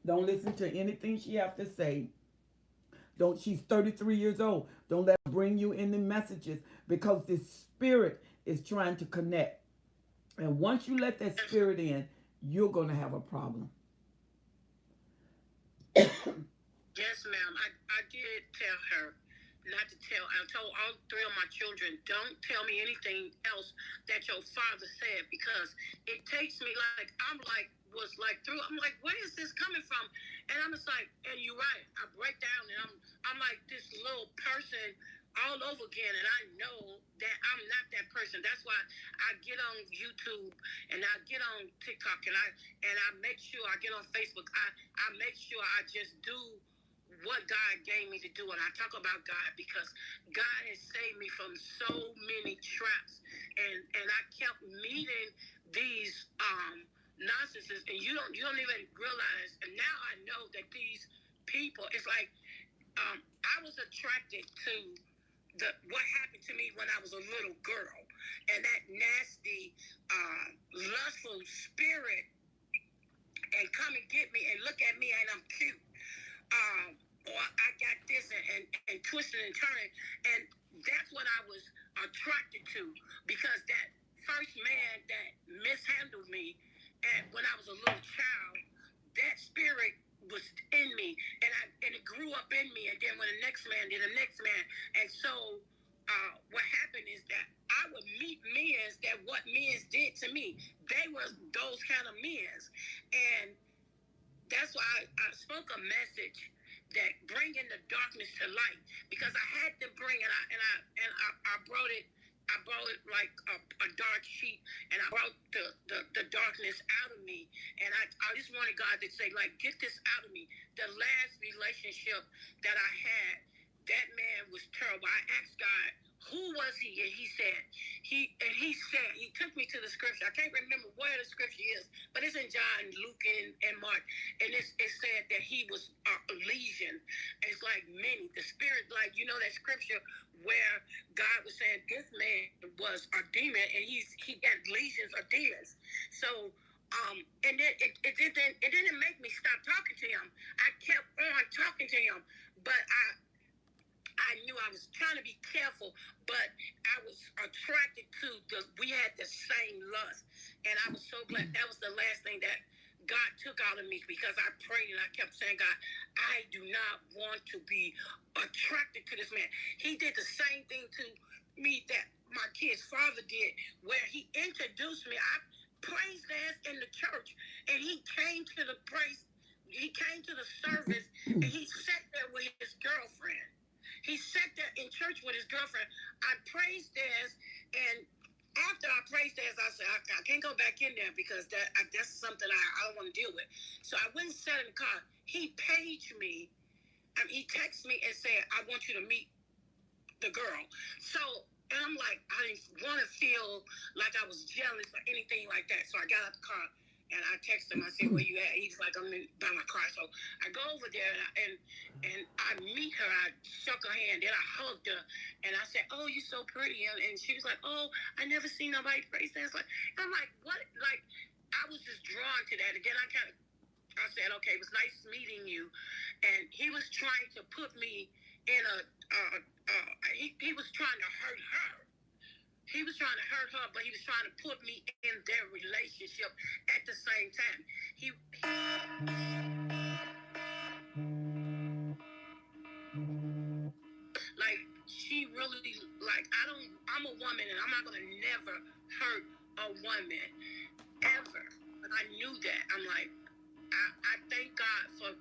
[SPEAKER 1] Don't listen to anything she have to say. Don't. She's 33 years old. Don't let her bring you any messages because this spirit is trying to connect. And once you let that spirit in, you're going to have a problem.
[SPEAKER 8] Yes, ma'am. I did tell her not to tell. I told all three of my children, don't tell me anything else that your father said, because it takes me like, I'm like, where is this coming from? And I'm just like, and you're right. I break down and I'm like this little person all over again, and I know that I'm not that person. That's why I get on YouTube and I get on TikTok and I make sure I get on Facebook. I make sure I just do what God gave me to do, and I talk about God because God has saved me from so many traps, and I kept meeting these narcissists, and you don't even realize. And now I know that these people, it's like I was attracted to what happened to me when I was a little girl, and that nasty, lustful spirit, and come and get me and look at me and I'm cute, or I got this and twisting and turning, and that's what I was attracted to, because that first man that mishandled me, and when I was a little child, that spirit was in me, and it grew up in me, and then when the next man did the next man, and so what happened is that I would meet men that what men did to me, they were those kind of men, and that's why I spoke a message that bringing the darkness to light, because I had to bring it, I brought it. I brought it like a dark sheet, and I brought the darkness out of me. And I just wanted God to say, like, get this out of me. The last relationship that I had, that man was terrible. I asked God, who was he? And he took me to the scripture. I can't remember where the scripture is, but it's in John, Luke, and Mark. And it said that he was a legion. It's like many. The spirit, like, you know that scripture where God was saying this man was a demon, and he got legions of demons. So, and then it didn't make me stop talking to him. I kept on talking to him, but I knew I was trying to be careful, but I was attracted to we had the same lust, and I was so glad. That was the last thing that God took out of me because I prayed and I kept saying, God, I do not want to be attracted to this man. He did the same thing to me that my kid's father did, where he introduced me. I praise dance in the church, and he came to the service, and he sat there with his girlfriend. He sat there in church with his girlfriend. I praised dance, and after I praised dance, I said, I can't go back in there because that's something I don't want to deal with. So I went and sat in the car. He paged me. He texted me and said, I want you to meet the girl. So, and I'm like, I didn't want to feel like I was jealous or anything like that. So I got out the car and I texted him. I said, where you at? He's like, I'm by my car. So I go over there and I meet her. I shook her hand. Then I hugged her. And I said, oh, you're so pretty. And she was like, oh, I never seen nobody praise dance. I'm like, what? Like, I was just drawn to that. And then I said, okay, it was nice meeting you. And he was trying to put me in he was trying to hurt her. He was trying to hurt her, but he was trying to put me in their relationship at the same time. Like, she really, like, I'm a woman and I'm not going to never hurt a woman, ever. But I knew that. I'm like, I thank God for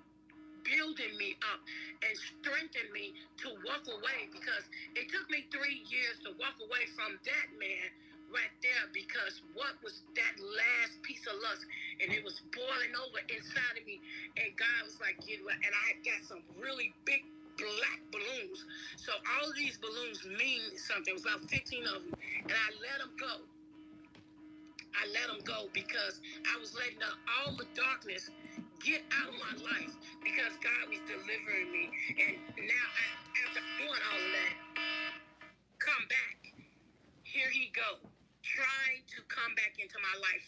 [SPEAKER 8] building me up and strengthened me to walk away, because it took me 3 years to walk away from that man right there, because what was that last piece of lust, and it was boiling over inside of me, and God was like, get away. And I got some really big black balloons, so all of these balloons mean something. It was about 15 of them, and I let them go. I let them go because I was letting all the darkness get out of my life, because God was delivering me. And now, after doing all of that, come back. Here he go, trying to come back into my life.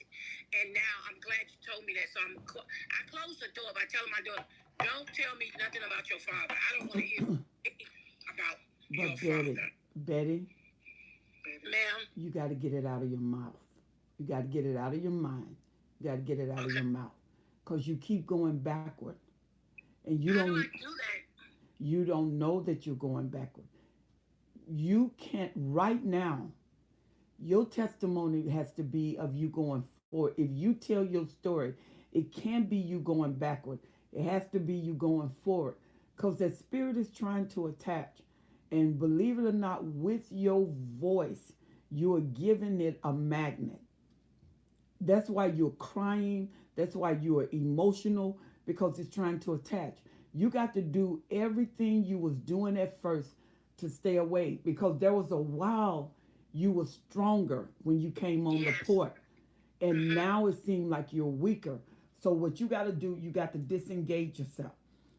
[SPEAKER 8] And now I'm glad you told me that. So I closed the door by telling my daughter, don't tell me nothing about your father. I don't want to hear about your father.
[SPEAKER 1] Betty,
[SPEAKER 8] ma'am,
[SPEAKER 1] you got to get it out of your mouth. You got to get it out of your mind. You got to get it out of your mouth, because you keep going backward, and you
[SPEAKER 8] how
[SPEAKER 1] don't.
[SPEAKER 8] do I do that?
[SPEAKER 1] You don't know that you're going backward. You can't right now. Your testimony has to be of you going forward. If you tell your story, it can't be you going backward. It has to be you going forward, because that spirit is trying to attach. And believe it or not, with your voice, you are giving it a magnet. That's why you're crying. That's why you are emotional, because it's trying to attach. You got to do everything you was doing at first to stay away, because there was a while you were stronger when you came on the port, and now it seems like you're weaker. So what you got to do, you got to disengage yourself.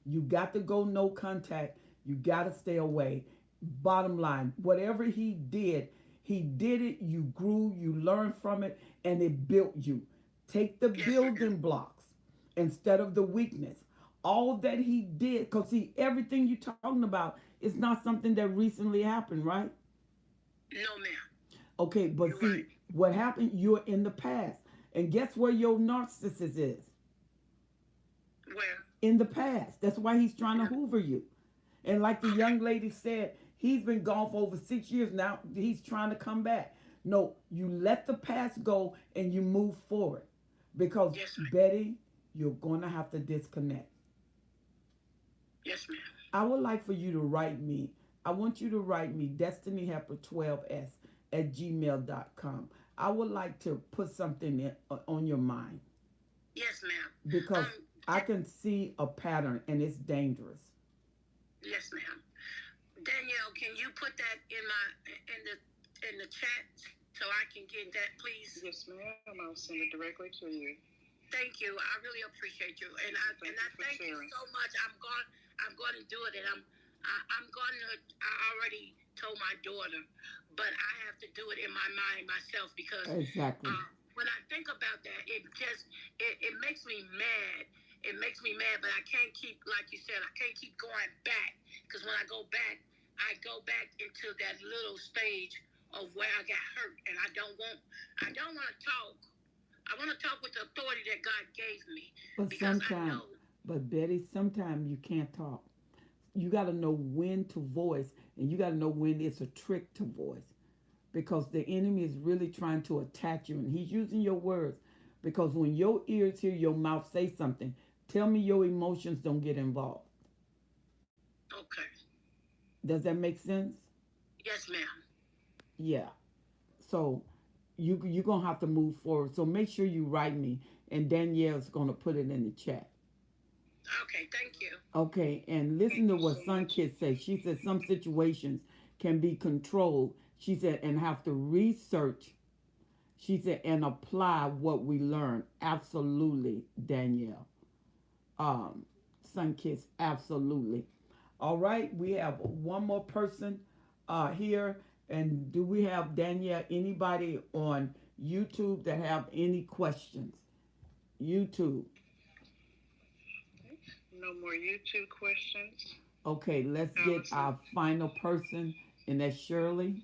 [SPEAKER 1] You got to go no contact. You got to stay away. Bottom line, whatever he did it. You grew, you learned from it, and it built you. Take the building blocks instead of the weakness. All that he did, because see, everything you're talking about is not something that recently happened, right?
[SPEAKER 8] No, ma'am.
[SPEAKER 1] Okay, but
[SPEAKER 8] You're
[SPEAKER 1] see,
[SPEAKER 8] right.
[SPEAKER 1] what happened, you're in the past. And guess where your narcissist is?
[SPEAKER 8] Where?
[SPEAKER 1] In the past. That's why he's trying to hoover you. And like the young lady said, he's been gone for over 6 years now. He's trying to come back. No, you let the past go and you move forward. Because, Betty, you're going to have to disconnect.
[SPEAKER 8] Yes, ma'am.
[SPEAKER 1] I would like for you to write me. I want you to write me destinyhelper12s@gmail.com. I would like to put something on your mind.
[SPEAKER 8] Yes, ma'am.
[SPEAKER 1] Because I can see a pattern, and it's dangerous.
[SPEAKER 8] Yes, ma'am. Danielle, can you put that in the chat so I can get that, please?
[SPEAKER 3] Yes, ma'am. I'll send it directly to you.
[SPEAKER 8] Thank you. I really appreciate you, and I thank you so much. I'm going to do it, and I'm going to. I already told my daughter, but I have to do it in my mind myself, because when I think about that, it makes me mad. It makes me mad, but I can't keep, like you said, I can't keep going back, because when I go back into that little stage of where I got hurt, and I don't want to talk I want to talk with the authority that God gave me
[SPEAKER 1] But
[SPEAKER 8] because I
[SPEAKER 1] sometimes,
[SPEAKER 8] know.
[SPEAKER 1] but Betty, sometimes you can't talk. You got to know when to voice, and you got to know when it's a trick to voice, because the enemy is really trying to attack you, and he's using your words. Because when your ears hear your mouth say something, tell me your emotions don't get involved.
[SPEAKER 8] Okay.
[SPEAKER 1] Does that make sense?
[SPEAKER 8] Yes, ma'am.
[SPEAKER 1] Yeah. So you're gonna have to move forward. So make sure you write me, and Danielle's gonna put it in the chat.
[SPEAKER 8] Okay, thank you.
[SPEAKER 1] Okay, and listen
[SPEAKER 3] Thank
[SPEAKER 1] to
[SPEAKER 3] you
[SPEAKER 1] what
[SPEAKER 3] so
[SPEAKER 1] Sun
[SPEAKER 3] much.
[SPEAKER 1] Kid says. She said some situations can be controlled. She said, and have to research. She said, and apply what we learn. Absolutely, Danielle. Um, Sun Kiss, absolutely. All right, we have one more person here. And do we have, Danielle, anybody on YouTube that have any questions? YouTube.
[SPEAKER 3] No more YouTube questions.
[SPEAKER 1] Okay, let's get
[SPEAKER 3] Allison.
[SPEAKER 1] our final person, and that's Shirley.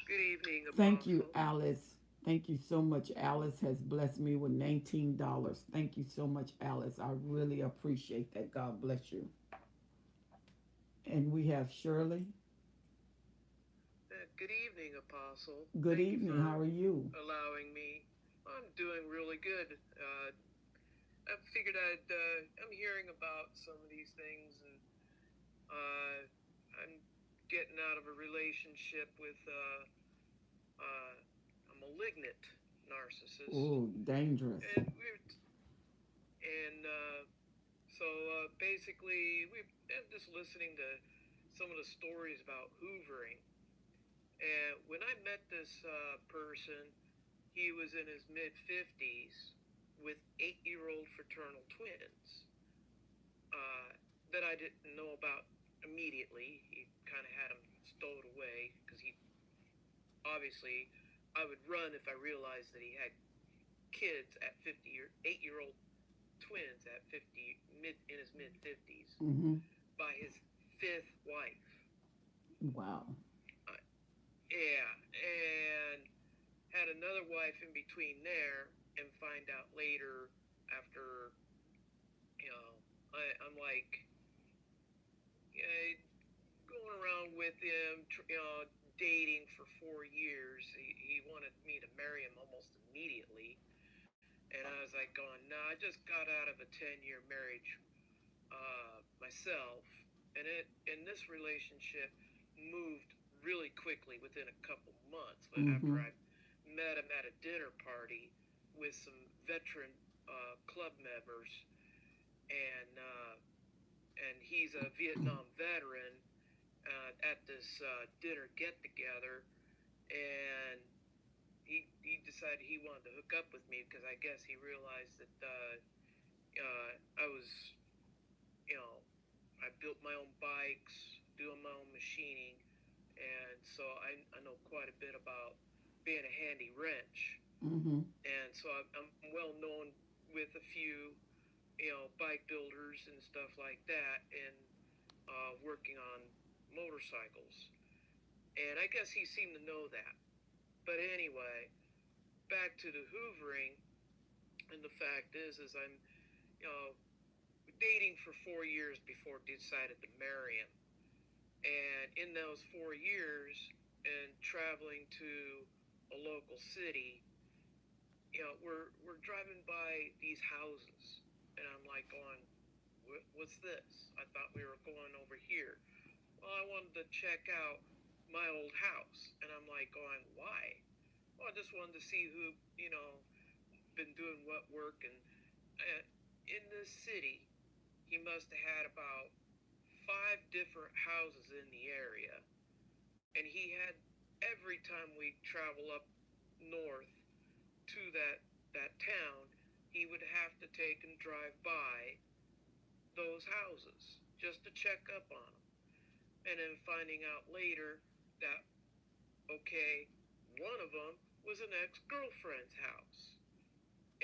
[SPEAKER 10] Good evening,
[SPEAKER 1] Thank you,
[SPEAKER 10] Apostle.
[SPEAKER 1] Alice. Thank you so much. Alice has blessed me with $19. Thank you so much, Alice. I really appreciate that. God bless you. And we have Shirley.
[SPEAKER 10] Good evening, Apostle.
[SPEAKER 1] Good
[SPEAKER 10] Thank you
[SPEAKER 1] evening. How
[SPEAKER 10] for
[SPEAKER 1] are you?
[SPEAKER 10] allowing me. I'm doing really good. I figured I'm hearing about some of these things, and I'm getting out of a relationship with a malignant narcissist.
[SPEAKER 1] Oh, dangerous.
[SPEAKER 10] And so basically, I'm just listening to some of the stories about hoovering. And when I met this person, he was in his mid 50s with 8-year-old fraternal twins uh, that I didn't know about immediately. He kind of had them stowed away because he obviously, I would run if I realized that he had kids at 50 or 8-year-old twins at 50 in his mid 50s
[SPEAKER 1] Mm-hmm.
[SPEAKER 10] by his fifth wife.
[SPEAKER 1] Wow.
[SPEAKER 10] Uh, yeah, and had another wife in between there, and find out later after, you know, I'm like, yeah, going around with him, dating for 4 years. He wanted me to marry him almost immediately. And I was like going, no, I just got out of a 10-year marriage myself. And this relationship moved really quickly within a couple months. But after
[SPEAKER 1] Mm-hmm.
[SPEAKER 10] I met him at a dinner party with some veteran club members, and he's a Vietnam veteran at this dinner get together, and he decided he wanted to hook up with me because I guess he realized that I was, you know, I built my own bikes, doing my own machining, and so I know quite a bit about being a handy wrench,
[SPEAKER 1] Mm-hmm.
[SPEAKER 10] and so I'm well known with a few, bike builders and stuff like that, and working on motorcycles. And I guess he seemed to know that. But anyway, back to the hoovering, and the fact is I'm, you know, dating for 4 years before I decided to marry him. And in those 4 years, and traveling to a local city, we're driving by these houses, and I'm like going, what's this? I thought we were going over here. Well, I wanted to check out my old house, and I'm like going, why? Well, I just wanted to see who, been doing what work, and in this city, he must have had about 5 different houses in the area, and he had every time we travel up north to that town, he would have to take and drive by those houses just to check up on them, and then finding out later that okay, one of them was an ex-girlfriend's house.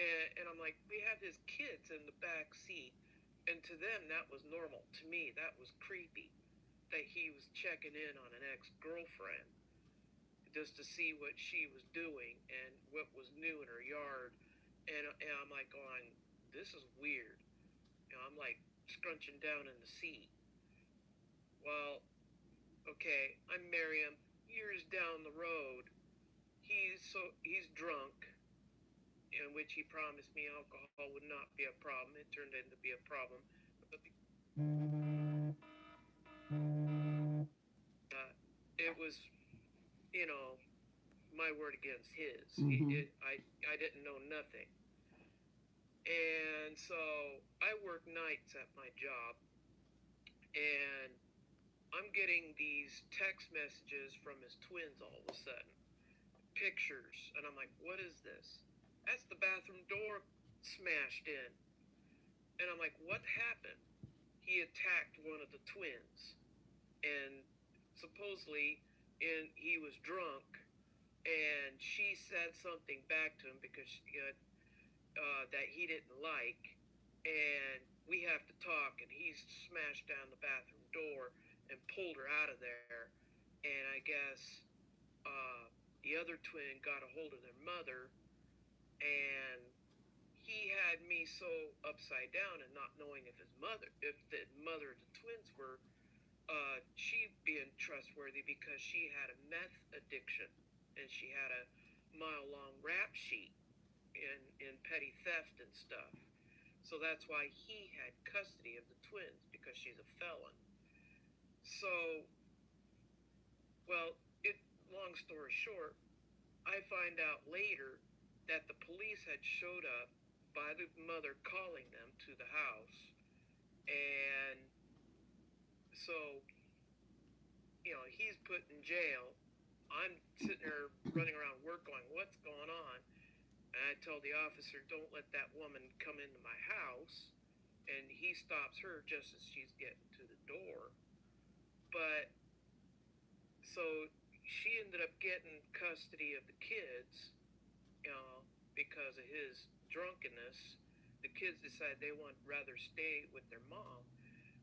[SPEAKER 10] And I'm like, we have his kids in the back seat. And to them, that was normal. To me, that was creepy that he was checking in on an ex-girlfriend. just to see what she was doing and what was new in her yard. And I'm like going, this is weird. I'm like scrunching down in the seat. Well, okay, I marry him. Years down the road, he's drunk, in which he promised me alcohol would not be a problem. It turned into be a problem. But it was, you know, my word against his.
[SPEAKER 1] Mm-hmm.
[SPEAKER 10] I didn't know nothing. And so I work nights at my job, and I'm getting these text messages from his twins all of a sudden, pictures, and I'm like, what is this? That's the bathroom door smashed in. And I'm like, what happened? He attacked one of the twins, and supposedly he was drunk, and she said something back to him because that he didn't like, and we have to talk, and he smashed down the bathroom door and pulled her out of there, and I guess the other twin got a hold of their mother, and he had me so upside down and not knowing if the mother of the twins were she being trustworthy because she had a meth addiction and she had a mile-long rap sheet in petty theft and stuff. So that's why he had custody of the twins because she's a felon. So, well, long story short, I find out later that the police had showed up by the mother calling them to the house. And so, he's put in jail. I'm sitting there running around work going, what's going on? And I tell the officer, don't let that woman come into my house. And he stops her just as she's getting to the door. But so she ended up getting custody of the kids, because of his drunkenness. The kids decided they would rather stay with their mom.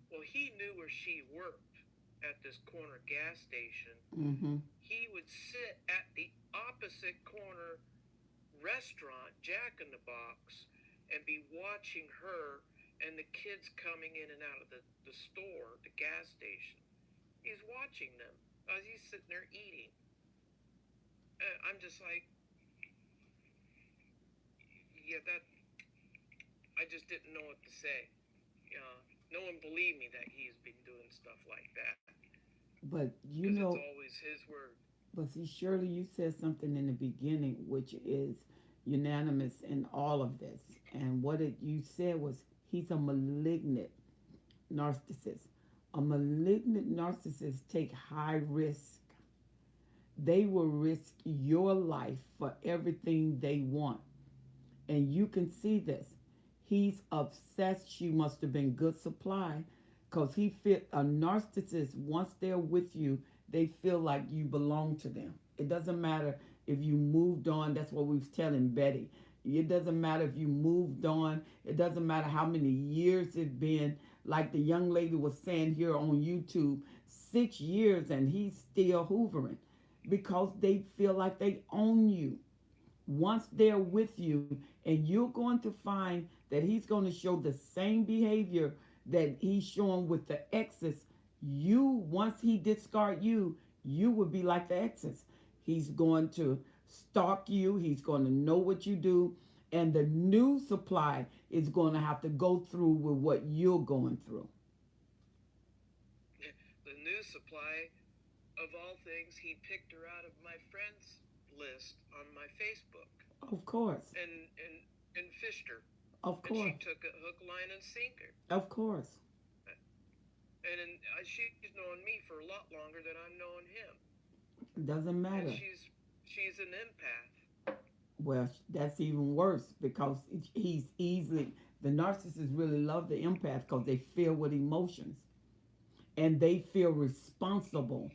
[SPEAKER 10] Well, he knew where she worked at this corner gas station.
[SPEAKER 1] Mm-hmm.
[SPEAKER 10] He would sit at the opposite corner restaurant, Jack in the Box, and be watching her and the kids coming in and out of the store, the gas station. He's watching them as he's sitting there eating. I'm just like, yeah, that I just didn't know what to say. No one believed me that he's been doing stuff like that
[SPEAKER 1] But you
[SPEAKER 10] because it's
[SPEAKER 1] know,
[SPEAKER 10] always his word.
[SPEAKER 1] but see, Shirley, you said something in the beginning, which is unanimous in all of this. And what you said was he's a malignant narcissist. A malignant narcissist take high risk. They will risk your life for everything they want. And you can see this. He's obsessed. You must have been good supply because he fit a narcissist. Once they're with you, they feel like you belong to them. It doesn't matter if you moved on. That's what we was telling Betty. It doesn't matter if you moved on. It doesn't matter how many years it's been. Like the young lady was saying here on YouTube, 6 years and he's still hoovering because they feel like they own you. Once they're with you, and you're going to find that he's going to show the same behavior that he's showing with the exes. You, once he discard you, you would be like the exes. He's going to stalk you. He's going to know what you do, and the new supply is going to have to go through with what you're going through.
[SPEAKER 10] The new supply, of all things, he picked her out of my friends list on my Facebook
[SPEAKER 1] Of course,
[SPEAKER 10] and fished her.
[SPEAKER 1] of
[SPEAKER 10] And she
[SPEAKER 1] course,
[SPEAKER 10] took a hook, line, and sinker.
[SPEAKER 1] of course.
[SPEAKER 10] And she's known me for a lot longer than I've known him.
[SPEAKER 1] It doesn't
[SPEAKER 10] And
[SPEAKER 1] matter.
[SPEAKER 10] she's an empath.
[SPEAKER 1] Well, that's even worse because he's easily, the narcissists really love the empath because they feel with emotions and they feel responsible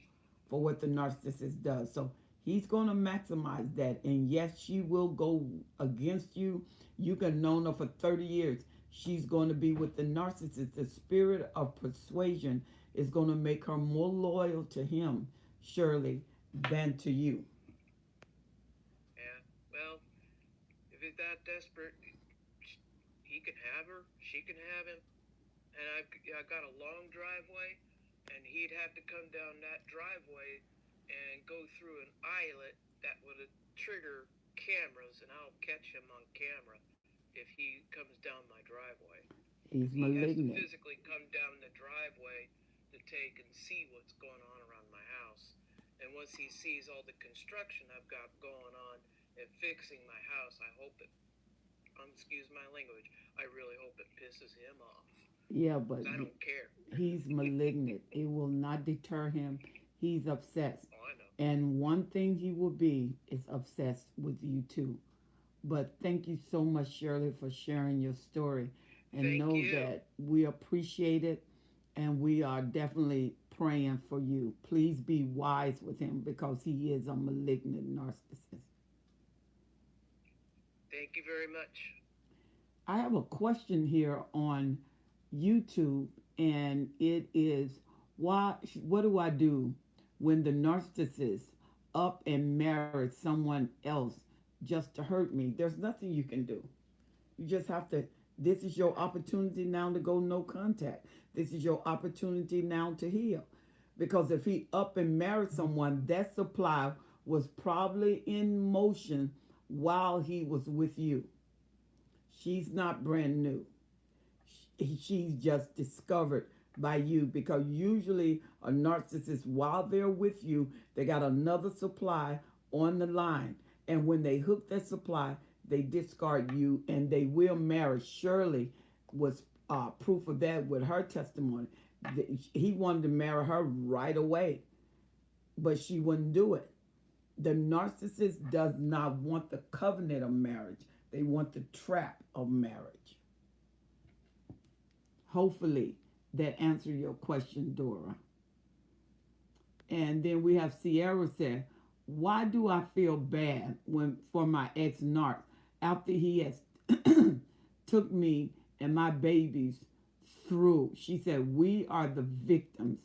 [SPEAKER 1] for what the narcissist does. So he's going to maximize that. And yes, she will go against you. You can know her for 30 years. She's going to be with the narcissist. The spirit of persuasion is going to make her more loyal to him, Shirley, than to you.
[SPEAKER 10] it's that desperate, he can have her, she can have him, and I got a long driveway, and he'd have to come down that driveway and go through an eyelet that would trigger cameras, and I'll catch him on camera if he comes down my driveway.
[SPEAKER 1] He's
[SPEAKER 10] He has to
[SPEAKER 1] malignant.
[SPEAKER 10] physically come down the driveway to take and see what's going on around my house. And once he sees all the construction I've got going on and fixing my house, I hope it, excuse my language, I really hope it pisses him off.
[SPEAKER 1] Yeah, but
[SPEAKER 10] 'Cause I don't care.
[SPEAKER 1] he's malignant. It will not deter him. He's obsessed.
[SPEAKER 10] Oh, I know.
[SPEAKER 1] And one thing he will be is obsessed with you too. But thank you so much, Shirley, for sharing your story. And
[SPEAKER 10] Thank
[SPEAKER 1] know
[SPEAKER 10] you.
[SPEAKER 1] that we appreciate it and we are definitely praying for you. Please be wise with him because he is a malignant narcissist.
[SPEAKER 10] Thank you very much.
[SPEAKER 1] I have a question here on YouTube, and it is why? What do I do when the narcissist up and married someone else just to hurt me? There's nothing you can do. You just have to. This is your opportunity now to go no contact. This is your opportunity now to heal. Because if he up and married someone, that supply was probably in motion while he was with you. She's not brand new. She's just discovered by you because usually a narcissist, while they're with you, they got another supply on the line. And when they hook that supply, they discard you and they will marry. Shirley was proof of that with her testimony. He wanted to marry her right away, but she wouldn't do it. The narcissist does not want the covenant of marriage. They want the trap of marriage. Hopefully that answered your question, Dora. And then we have Sierra said, why do I feel bad when for my ex narc after he has took me and my babies through? She said, we are the victims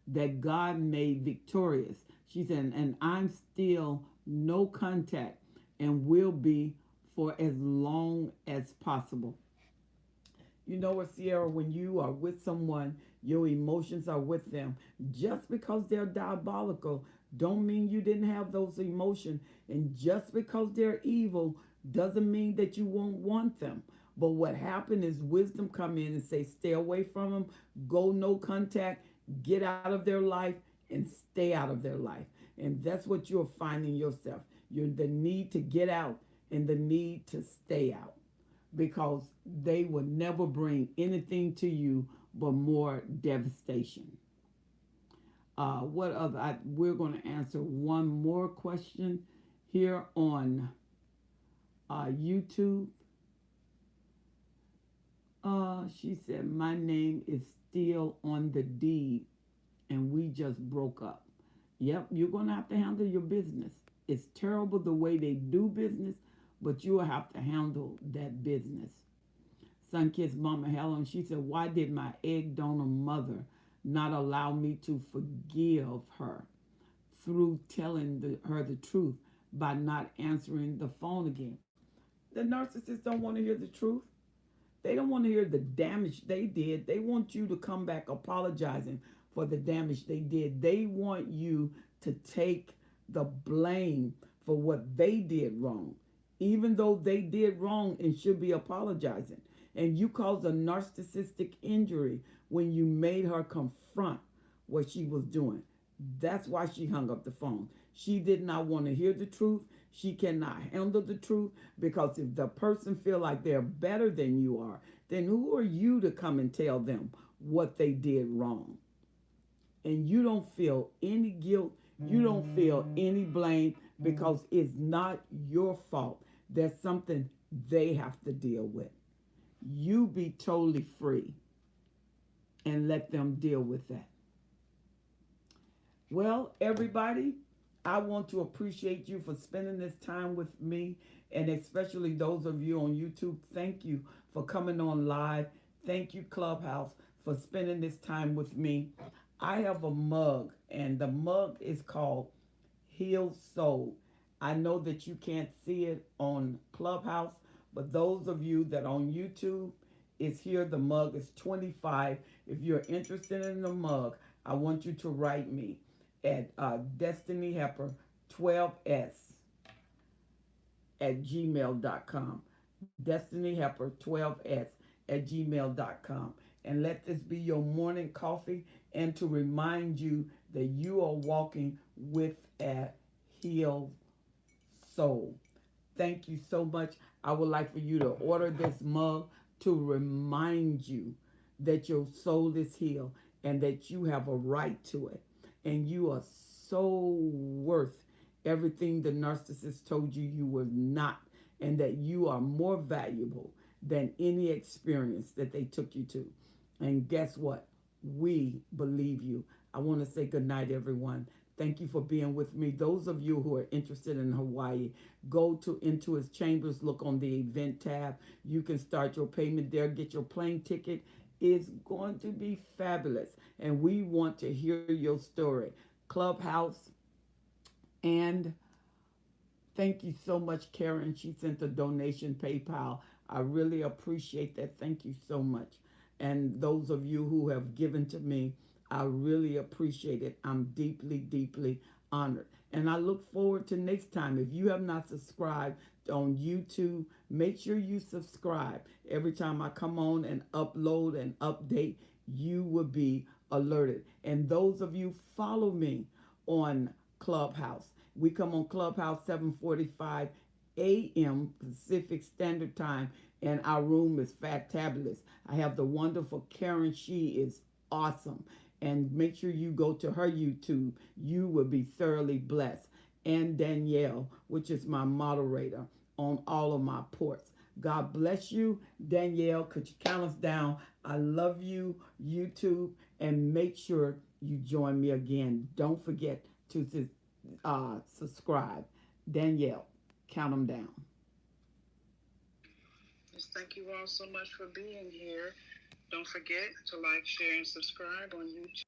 [SPEAKER 1] that God made victorious. She said, and I'm still no contact and will be for as long as possible. You know what, Sierra, when you are with someone, your emotions are with them. Just because they're diabolical don't mean you didn't have those emotions. And just because they're evil doesn't mean that you won't want them. But what happened is wisdom come in and say, stay away from them, go no contact, get out of their life, and stay out of their life. And that's what you're finding yourself. You're the need to get out and the need to stay out because they will never bring anything to you but more devastation. What other? We're going to answer one more question here on YouTube. She said, my name is still on the deed and we just broke up. Yep, you're going to have to handle your business. It's terrible the way they do business, but you will have to handle that business. Sunkissed Mama Helen, she said, why did my egg donor mother not allow me to forgive her through telling her the truth by not answering the phone again? The narcissists don't want to hear the truth. They don't want to hear the damage they did. They want you to come back apologizing for the damage they did. They want you to take the blame for what they did wrong, even though they did wrong and should be apologizing. And you caused a narcissistic injury when you made her confront what she was doing. That's why she hung up the phone. She did not want to hear the truth. She cannot handle the truth because if the person feel like they're better than you are, then who are you to come and tell them what they did wrong? And you don't feel any guilt. You don't feel any blame because it's not your fault. There's something they have to deal with. You be totally free and let them deal with that. Well, everybody, I want to appreciate you for spending this time with me, and especially those of you on YouTube. Thank you for coming on live. Thank you, Clubhouse, for spending this time with me. I have a mug, and the mug is called Healed Soul. I know that you can't see it on Clubhouse, But those of you that on YouTube, is here. The mug is 25. If you're interested in the mug, I want you to write me at Destiny Helper 12s at gmail.com. Destiny Helper 12s at gmail.com. And let this be your morning coffee, and to remind you that you are walking with a healed soul. Thank you so much. I would like for you to order this mug to remind you that your soul is healed and that you have a right to it. And you are so worth everything the narcissist told you you were not, and that you are more valuable than any experience that they took you to. And guess what? We believe you. I want to say good night, everyone. Thank you for being with me. Those of you who are interested in Hawaii, go to Into His Chambers, look on the event tab. You can start your payment there, get your plane ticket. It's going to be fabulous. And we want to hear your story. Clubhouse, and thank you so much, Karen. She sent a donation PayPal. I really appreciate that. Thank you so much. And those of you who have given to me, I really appreciate it. I'm deeply, deeply honored. And I look forward to next time. If you have not subscribed on YouTube, make sure you subscribe. Every time I come on and upload and update, you will be alerted. And those of you follow me on Clubhouse. We come on Clubhouse 7:45 a.m. Pacific Standard Time, and our room is fantabulous. I have the wonderful Karen. She is awesome. And make sure you go to her YouTube. You will be thoroughly blessed. And Danielle, which is my moderator on all of my ports. God bless you. Danielle, could you count us down? I love you, YouTube, and make sure you join me again. Don't forget to subscribe. Danielle, count them down.
[SPEAKER 3] Yes, thank you all so much for being here. Don't forget to like, share, and subscribe on YouTube.